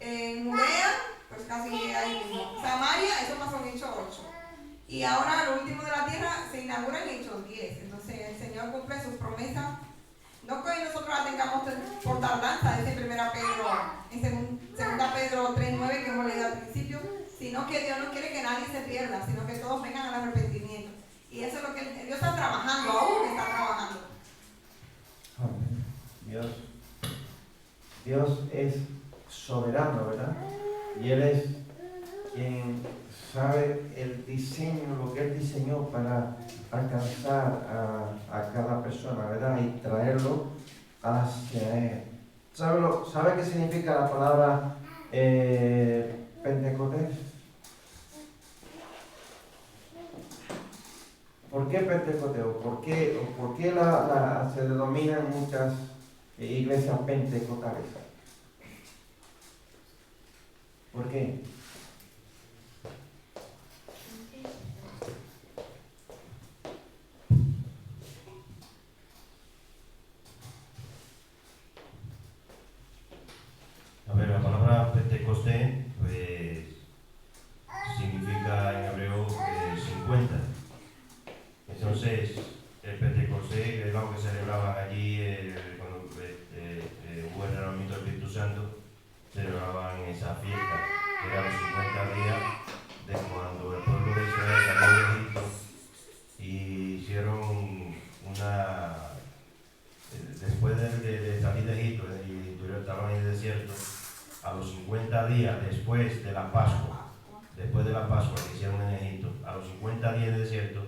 En Judea, pues casi ahí mismo. Samaria, eso pasó en Hechos 8. Y ahora lo último de la tierra se inaugura en Hechos 10. Entonces el Señor cumple sus promesas. No que nosotros la tengamos por tardanza, dice 1 Pedro, en 2 Pedro 3:9 que hemos leído al principio, sino que Dios no quiere que nadie se pierda, sino que todos vengan al arrepentimiento. Y eso es lo que Dios está trabajando, aún está trabajando. Amén. Dios es soberano, ¿verdad? Y Él es quien sabe el diseño, lo que Él diseñó para alcanzar a cada persona, ¿verdad? Y traerlo hacia Él. ¿Sabe qué significa la palabra Pentecostés? ¿Por qué Pentecostés? ¿Por qué se denominan muchas iglesias pentecostales? ¿Por qué? A ver, la palabra Pentecostés pues, significa en hebreo 50. Entonces, el Pentecostés es algo que celebraban allí cuando hubo el derramamiento del Espíritu Santo, celebraban esa fiesta, que eran los 50 días de cuando el pueblo de Israel salió de Egipto y hicieron después de salir de Egipto y estaban en el desierto, a los 50 días después de la Pascua que hicieron en Egipto, a los 50 días de desierto,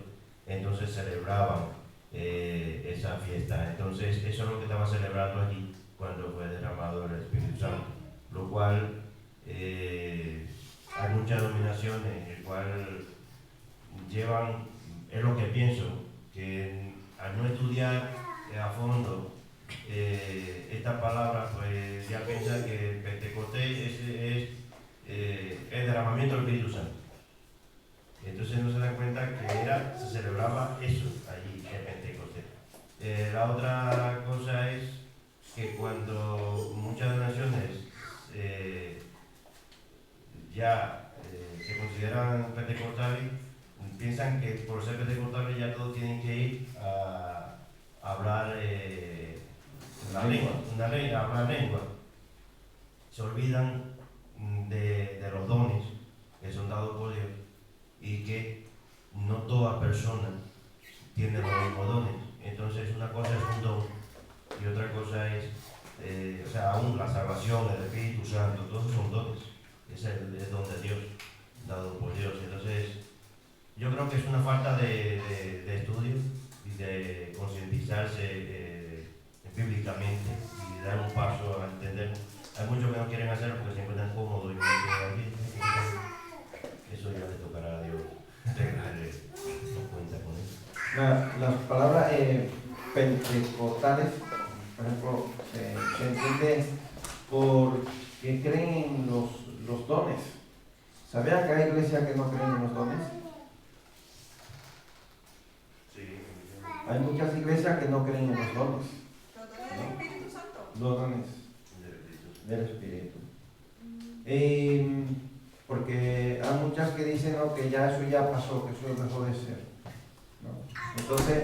entonces celebraban esa fiesta. Entonces eso es lo que estaban celebrando allí cuando fue derramado el Espíritu Santo, lo cual hay muchas denominaciones en el cual llevan, es lo que pienso, que al no estudiar a fondo esta palabra, pues ya piensan que Pentecostés es el derramamiento del Espíritu Santo. Entonces no se dan cuenta que se celebraba eso allí en Pentecostés. La otra cosa es que cuando muchas naciones se consideran pentecostales, piensan que por ser pentecostales ya todos tienen que ir a hablar hablar lengua. Se olvidan de los dones que son dados por Dios y que no toda persona tiene los mismos dones. Entonces una cosa es un don y otra cosa es, aún la salvación, el Espíritu Santo, todos son dones. Es el don de Dios, dado por Dios. Entonces yo creo que es una falta de estudio y de concientizarse bíblicamente y dar un paso a entender. Hay muchos que no quieren hacerlo porque se encuentran cómodos y no quieren. Eso ya le tocará a Dios tener cuenta con eso. Las palabras pentecostales, por ejemplo, se entiende porque creen en los dones. ¿Sabían que hay iglesias que no creen en los dones? Sí. Hay muchas iglesias que no creen en los dones. ¿Los dones del Espíritu Santo? Los dones del Espíritu. Porque hay muchas que dicen que ya eso ya pasó, que eso dejó de ser, ¿no? Entonces,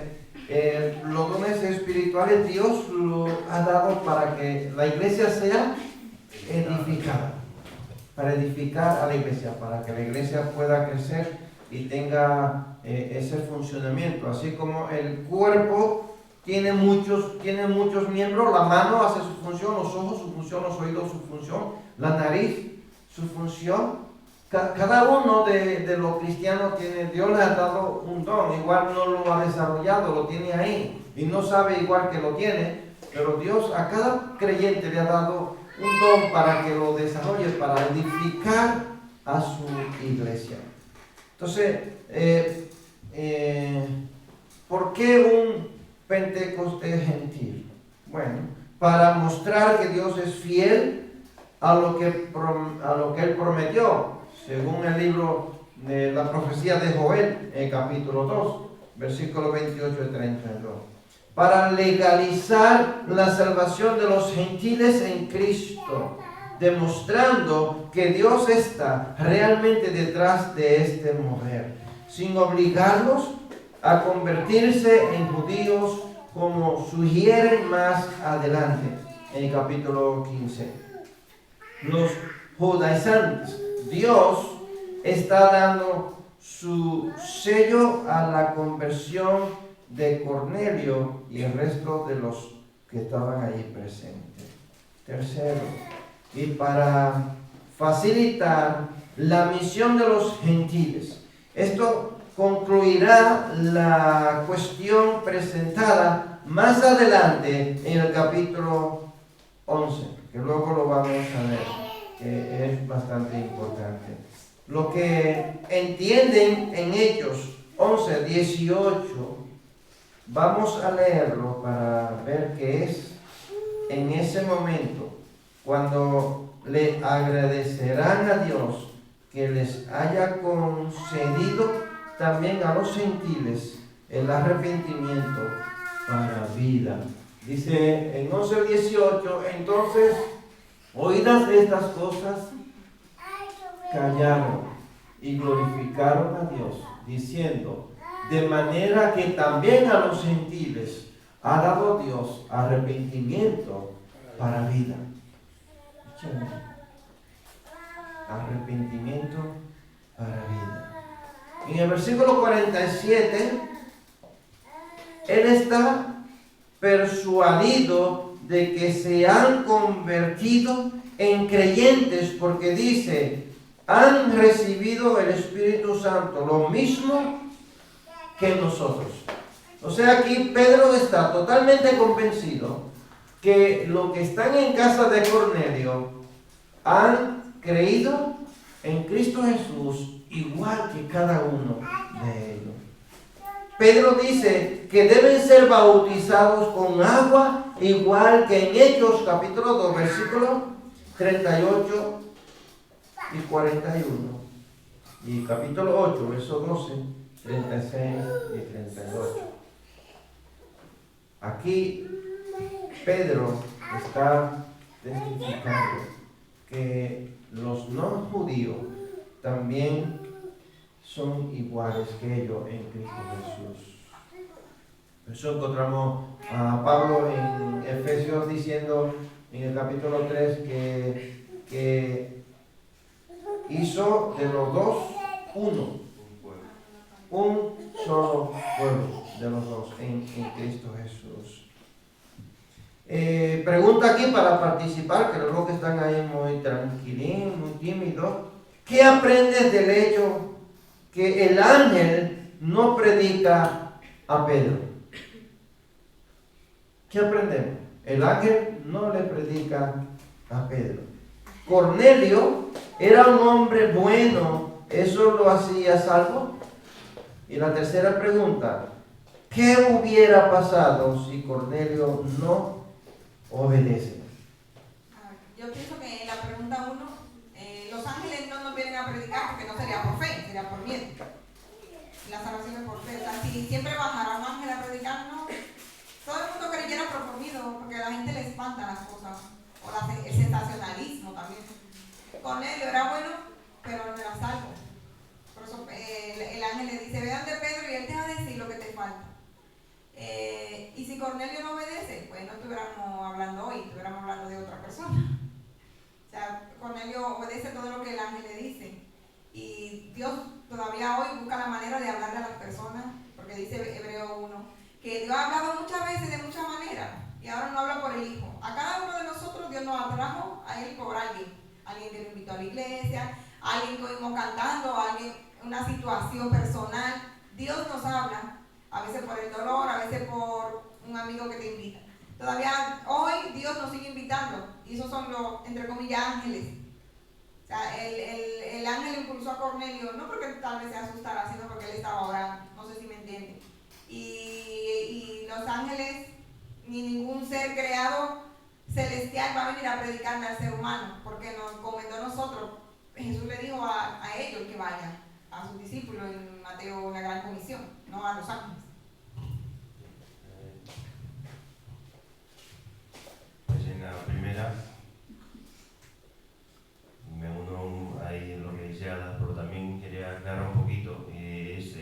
los dones espirituales Dios lo ha dado para que la iglesia sea edificada, para edificar a la iglesia, para que la iglesia pueda crecer y tenga ese funcionamiento. Así como el cuerpo tiene muchos miembros, la mano hace su función, los ojos su función, los oídos su función, la nariz su función. Cada uno de los cristianos Dios le ha dado un don, igual no lo ha desarrollado, lo tiene ahí y no sabe igual que lo tiene, pero Dios a cada creyente le ha dado un don para que lo desarrolle, para edificar a su iglesia. Entonces, ¿por qué un Pentecostés gentil? Bueno, para mostrar que Dios es fiel a lo que Él prometió, según el libro de la profecía de Joel, en capítulo 2, versículo 28 y 32. Para legalizar la salvación de los gentiles en Cristo, demostrando que Dios está realmente detrás de esta mujer, sin obligarlos a convertirse en judíos como sugieren más adelante, en el capítulo 15. Los judaizantes, Dios está dando su sello a la conversión de Cornelio y el resto de los que estaban allí presentes. Tercero, y para facilitar la misión de los gentiles. Esto concluirá la cuestión presentada más adelante en el capítulo 11, que luego lo vamos a ver, que es bastante importante. Lo que entienden en Hechos 11, 18, vamos a leerlo para ver qué es en ese momento, cuando le agradecerán a Dios que les haya concedido también a los gentiles el arrepentimiento para vida. Dice en 11:18, entonces, oídas estas cosas, callaron y glorificaron a Dios, diciendo, de manera que también a los gentiles ha dado Dios arrepentimiento para vida. Arrepentimiento para vida. En el versículo 47, él está persuadido de que se han convertido en creyentes, porque dice, han recibido el Espíritu Santo, lo mismo que nosotros. O sea, aquí Pedro está totalmente convencido que los que están en casa de Cornelio han creído en Cristo Jesús igual que cada uno de ellos. Pedro dice que deben ser bautizados con agua igual que en Hechos capítulo 2 versículos 38 y 41 y capítulo 8 verso 12, 36 y 38. Aquí Pedro está testificando que los no judíos también son iguales que ellos en Cristo Jesús. Por eso encontramos a Pablo en Efesios diciendo en el capítulo 3 que hizo de los dos uno, un solo pueblo de los dos en Cristo Jesús. Pregunta aquí para participar, que los que están ahí muy tranquilín, muy tímidos. ¿Qué aprendes del hecho que el ángel no predica a Pedro? ¿Qué aprendemos? El ángel no le predica a Pedro. Cornelio era un hombre bueno, ¿eso lo hacía salvo? Y la tercera pregunta, ¿qué hubiera pasado si Cornelio no obedece? Yo pienso que en la pregunta 1, los ángeles no nos vienen a predicar porque no sería por fe, sería por miedo. La salvación es por fe. O sea, si siempre bajara un ángel a predicarnos, todo el mundo creyera por miedo, porque a la gente le espantan las cosas, o el sensacionalismo también. Cornelio era bueno, pero no era salvo. Por eso el ángel le dice, ve ante Pedro y él te va a decir lo que te falta. Y si Cornelio no obedece, pues no estuviéramos hablando hoy, estuviéramos hablando de otra persona. O sea, Cornelio obedece todo lo que el ángel le dice. Y Dios todavía hoy busca la manera de hablarle a las personas, porque dice Hebreo 1, que Dios ha hablado muchas veces de muchas maneras, y ahora no habla por el Hijo. A cada uno de nosotros Dios nos atrajo a Él por alguien que nos invitó a la iglesia, alguien que oímos cantando, alguien, una situación personal. Dios nos habla, a veces por el dolor, a veces por un amigo que te invita. Todavía hoy Dios nos sigue invitando, y esos son los, entre comillas, ángeles. O sea, el ángel impulsó a Cornelio, no porque tal vez se asustara, sino porque él estaba orando, no sé si me entienden. Y los ángeles, ni ningún ser creado celestial va a venir a predicarle al ser humano, porque nos encomendó a nosotros. Jesús le dijo a ellos que vayan, a sus discípulos en Mateo, una gran comisión, no a los ángeles. Pues en la primera me uno ahí en lo que dice Ada, pero también quería aclarar un poquito, es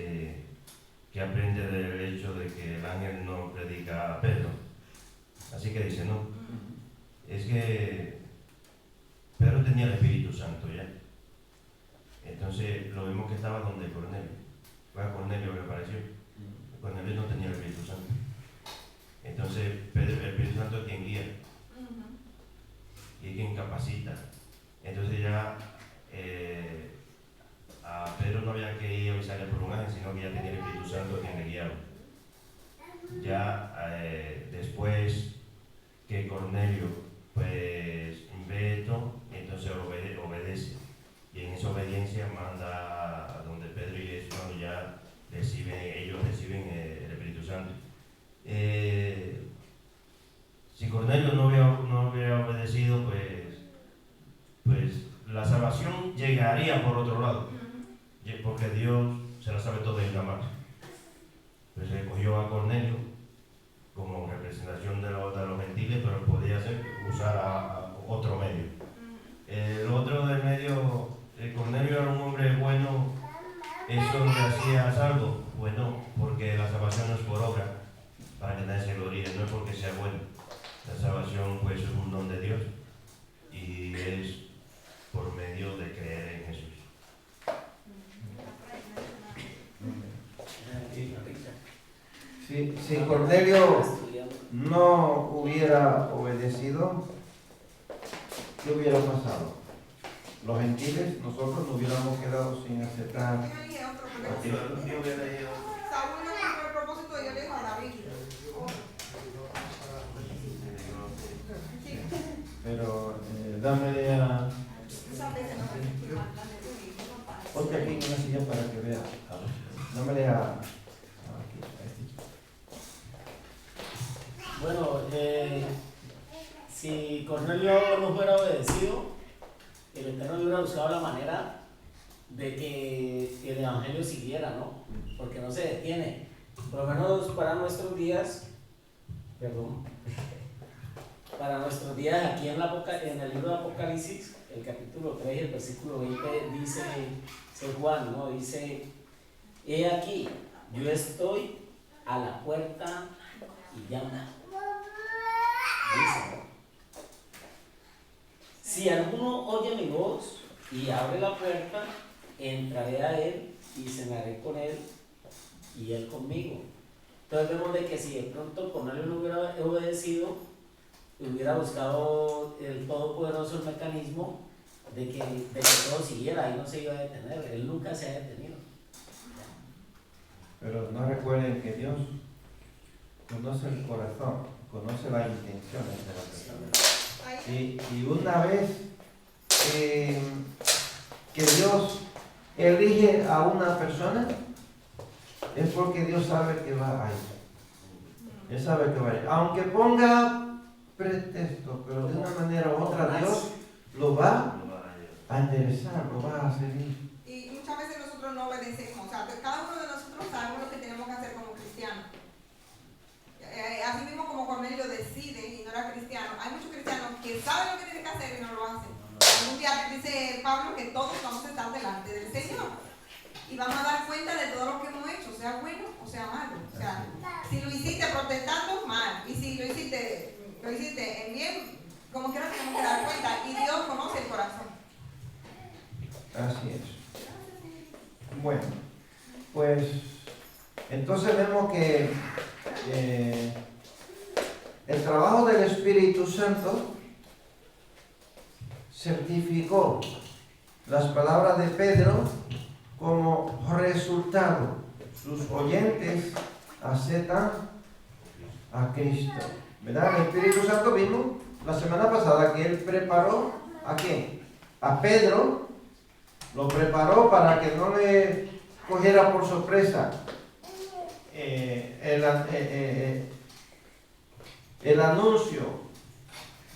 que aprende del hecho de que el ángel no predica a Pedro. Así que dice, no, es que Pedro tenía el Espíritu Santo ya. Entonces lo vemos que estaba donde Cornelio. Fue a Cornelio que apareció. Cornelio no tenía el Espíritu Santo. Entonces Pedro, el Espíritu Santo es quien guía y quien capacita. Entonces ya a Pedro no había que ir a avisarle por un ángel, sino que ya tenía el Espíritu Santo quien le guiaba. Ya después que Cornelio pues ve esto, entonces obedece. Y en esa obediencia manda a donde Pedro, y es cuando ya ellos reciben el Espíritu Santo. Si Cornelio no hubiera obedecido, pues la salvación llegaría por otro lado, porque Dios se la sabe todo en la mano. Pues escogió a Cornelio como representación de los gentiles, pero podía usar a otro medio. El otro del medio, Cornelio era un hombre bueno. ¿Eso le hacía salvo? Bueno, porque la salvación no es por obra, para que nadie se gloríe, no es porque sea bueno. La salvación pues es un don de Dios y es por medio de creer en Jesús. Si Cornelio no hubiera obedecido, ¿qué hubiera pasado? Los gentiles, nosotros nos hubiéramos quedado sin aceptar. Yo elegí otro, pero Saúl no cumplió el propósito y yo le dijo a David. Dame a... Muchas veces no me Ponte aquí en una silla para que vea. Dámele aquí, a este chico. Bueno, si Cornelio no fuera obedecido, el Eterno hubiera buscado la manera de que el Evangelio siguiera, ¿no? Porque no se detiene. Por lo menos para nuestros días, para nuestros días aquí en el libro de Apocalipsis, el capítulo 3 y el versículo 20 dice San Juan, ¿no? Dice, he aquí, yo estoy a la puerta y llamo. Dice, ¿no? Si alguno oye mi voz y abre la puerta, entraré a él y cenaré con él y él conmigo. Entonces vemos de que si de pronto Cornelio no hubiera obedecido, hubiera buscado el todopoderoso el mecanismo de que todo siguiera y no se iba a detener. Él nunca se ha detenido. Pero no recuerden que Dios conoce el corazón, conoce las intenciones de la persona. Y una vez que Dios elige a una persona, es porque Dios sabe que va a ir. Él sabe que va a ir. Aunque ponga pretexto, pero de una manera u otra Dios lo va a enderezar, lo va a seguir. Y muchas veces nosotros no obedecemos. O sea, cada uno de nosotros sabemos lo que tenemos que hacer como cristianos. Así mismo como Cornelio decide y no era cristiano, hay muchos cristianos que saben lo que tienen que hacer y no lo hacen. Un día dice Pablo que todos vamos a estar delante del Señor y vamos a dar cuenta de todo lo que hemos hecho, sea bueno o sea malo. O sea, si lo hiciste protestando, mal, y si lo hiciste en bien, como quiera tenemos que dar cuenta, y Dios conoce el corazón. Así es. Bueno, pues entonces vemos que el trabajo del Espíritu Santo certificó las palabras de Pedro como resultado. Sus oyentes aceptan a Cristo, ¿verdad? El Espíritu Santo vimos la semana pasada que Él preparó ¿a quién? A Pedro, lo preparó para que no le cogiera por sorpresa el anuncio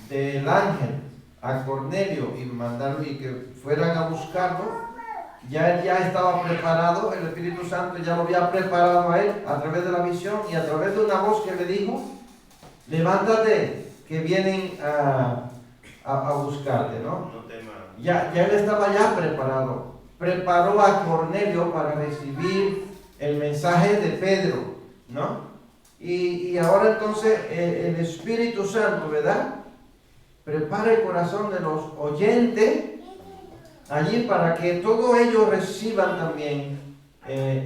del ángel a Cornelio y mandarlo y que fueran a buscarlo. Ya él ya estaba preparado, el Espíritu Santo ya lo había preparado a él a través de la visión y a través de una voz que le dijo, levántate, que vienen a buscarte, ¿no? Ya él estaba ya preparado. Preparó a Cornelio para recibir el mensaje de Pedro, ¿no? Y ahora entonces el Espíritu Santo, ¿verdad? Prepara el corazón de los oyentes allí para que todos ellos reciban también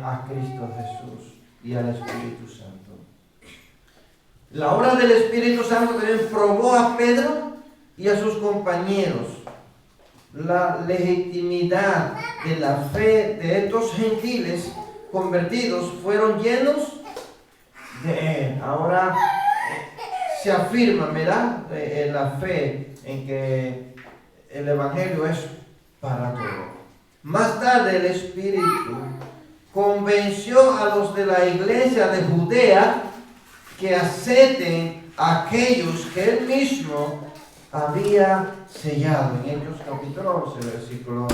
a Cristo Jesús y al Espíritu Santo. La obra del Espíritu Santo también probó a Pedro y a sus compañeros la legitimidad de la fe de estos gentiles convertidos. Fueron llenos de Él. Ahora se afirma, ¿verdad? La fe en que el Evangelio es para todo. Más tarde el Espíritu convenció a los de la iglesia de Judea que acepten a aquellos que Él mismo había sellado. En Hechos capítulo 11, versículo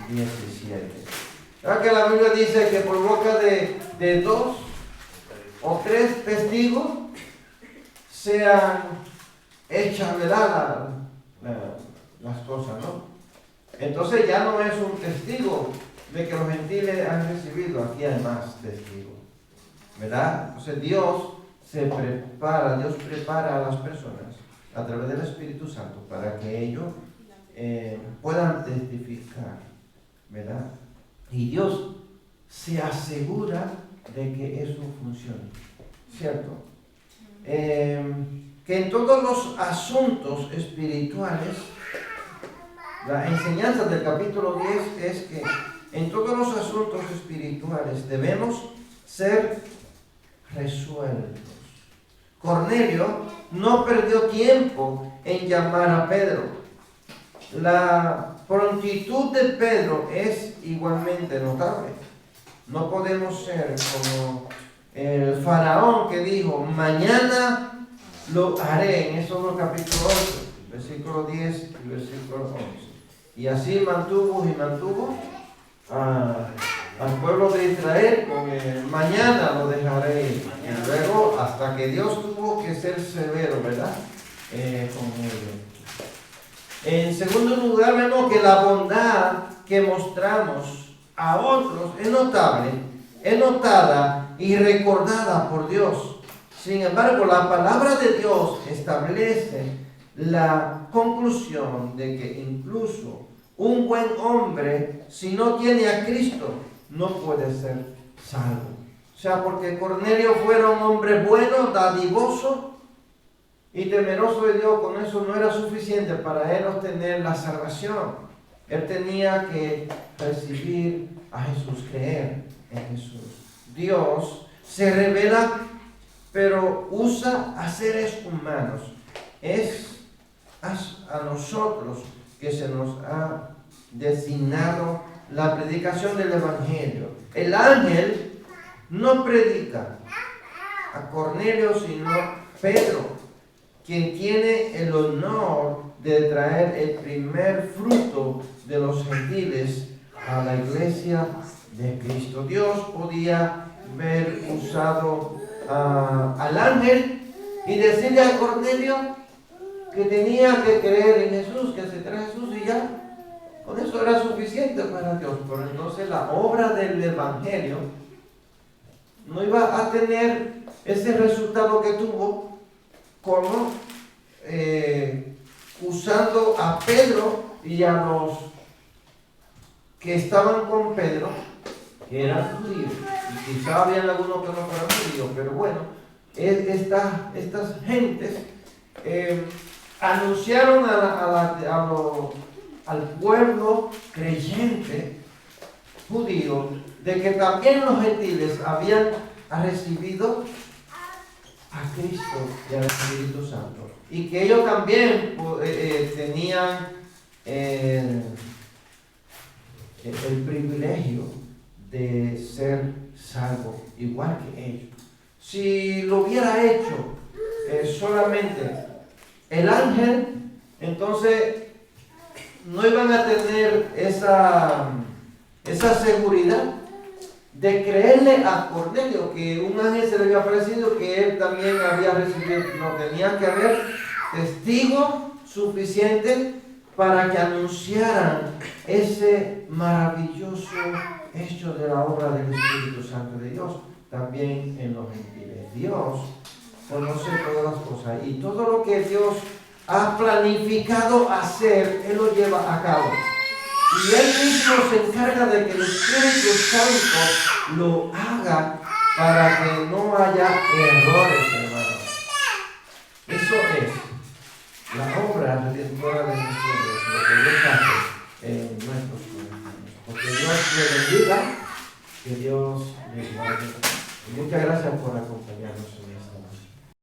17. ¿Verdad que la Biblia dice que por boca de 2 o 3 testigos sean hechas, ¿verdad? Las cosas, ¿no? Entonces ya no es un testigo de que los gentiles han recibido, aquí hay más testigos, ¿verdad? Entonces Dios prepara a las personas a través del Espíritu Santo para que ellos puedan testificar, ¿verdad? Y Dios se asegura de que eso funcione, ¿cierto? Que en todos los asuntos espirituales, la enseñanza del capítulo 10 es que en todos los asuntos espirituales debemos ser resueltos. Cornelio no perdió tiempo en llamar a Pedro. La prontitud de Pedro es igualmente notable. No podemos ser como el faraón que dijo, mañana lo haré, en Éxodo capítulo 8, versículo 10 y versículo 11. Y así mantuvo al pueblo de Israel con el mañana lo dejaré. Y luego hasta que Dios tuvo que ser severo, ¿verdad? Con ellos. En segundo lugar, vemos que la bondad que mostramos a otros es notable, es notada y recordada por Dios. Sin embargo, la palabra de Dios establece la conclusión de que incluso un buen hombre, si no tiene a Cristo, no puede ser salvo. O sea, porque Cornelio fuera un hombre bueno, dadivoso y temeroso de Dios, con eso no era suficiente para él obtener la salvación. Él tenía que recibir a Jesús, creer en Jesús. Dios se revela, pero usa a seres humanos. Es a nosotros que se nos ha designado la predicación del Evangelio. El ángel no predica a Cornelio, sino Pedro, quien tiene el honor de traer el primer fruto de los gentiles a la iglesia de Cristo. Dios podía haber usado al ángel y decirle a Cornelio que tenía que creer en Jesús, que aceptara a Jesús y ya. Con eso era suficiente para Dios. Pero entonces la obra del Evangelio no iba a tener ese resultado que tuvo como usando a Pedro y a los que estaban con Pedro, que eran judíos. Y quizá habían algunos que no fueran judíos, pero bueno, estas gentes anunciaron al pueblo creyente judío de que también los gentiles habían recibido a Cristo y al Espíritu Santo, y que ellos también tenían el privilegio de ser salvos, igual que ellos. Si lo hubiera hecho solamente el ángel, entonces no iban a tener esa seguridad de creerle a Cornelio que un ángel se le había aparecido, que él también había recibido. No, tenía que haber testigos suficientes para que anunciaran ese maravilloso hecho de la obra del Espíritu Santo de Dios también en los gentiles. Dios conoce todas las cosas y todo lo que Dios ha planificado hacer, Él lo lleva a cabo. Y Él mismo se encarga de que el Espíritu Santo lo haga para que no haya errores, hermanos. Eso es la obra redentora de nuestro Dios, lo que Dios hace en nuestros corazones. Porque Dios le bendiga, que Dios le guarde. Y muchas gracias por acompañarnos en esta noche.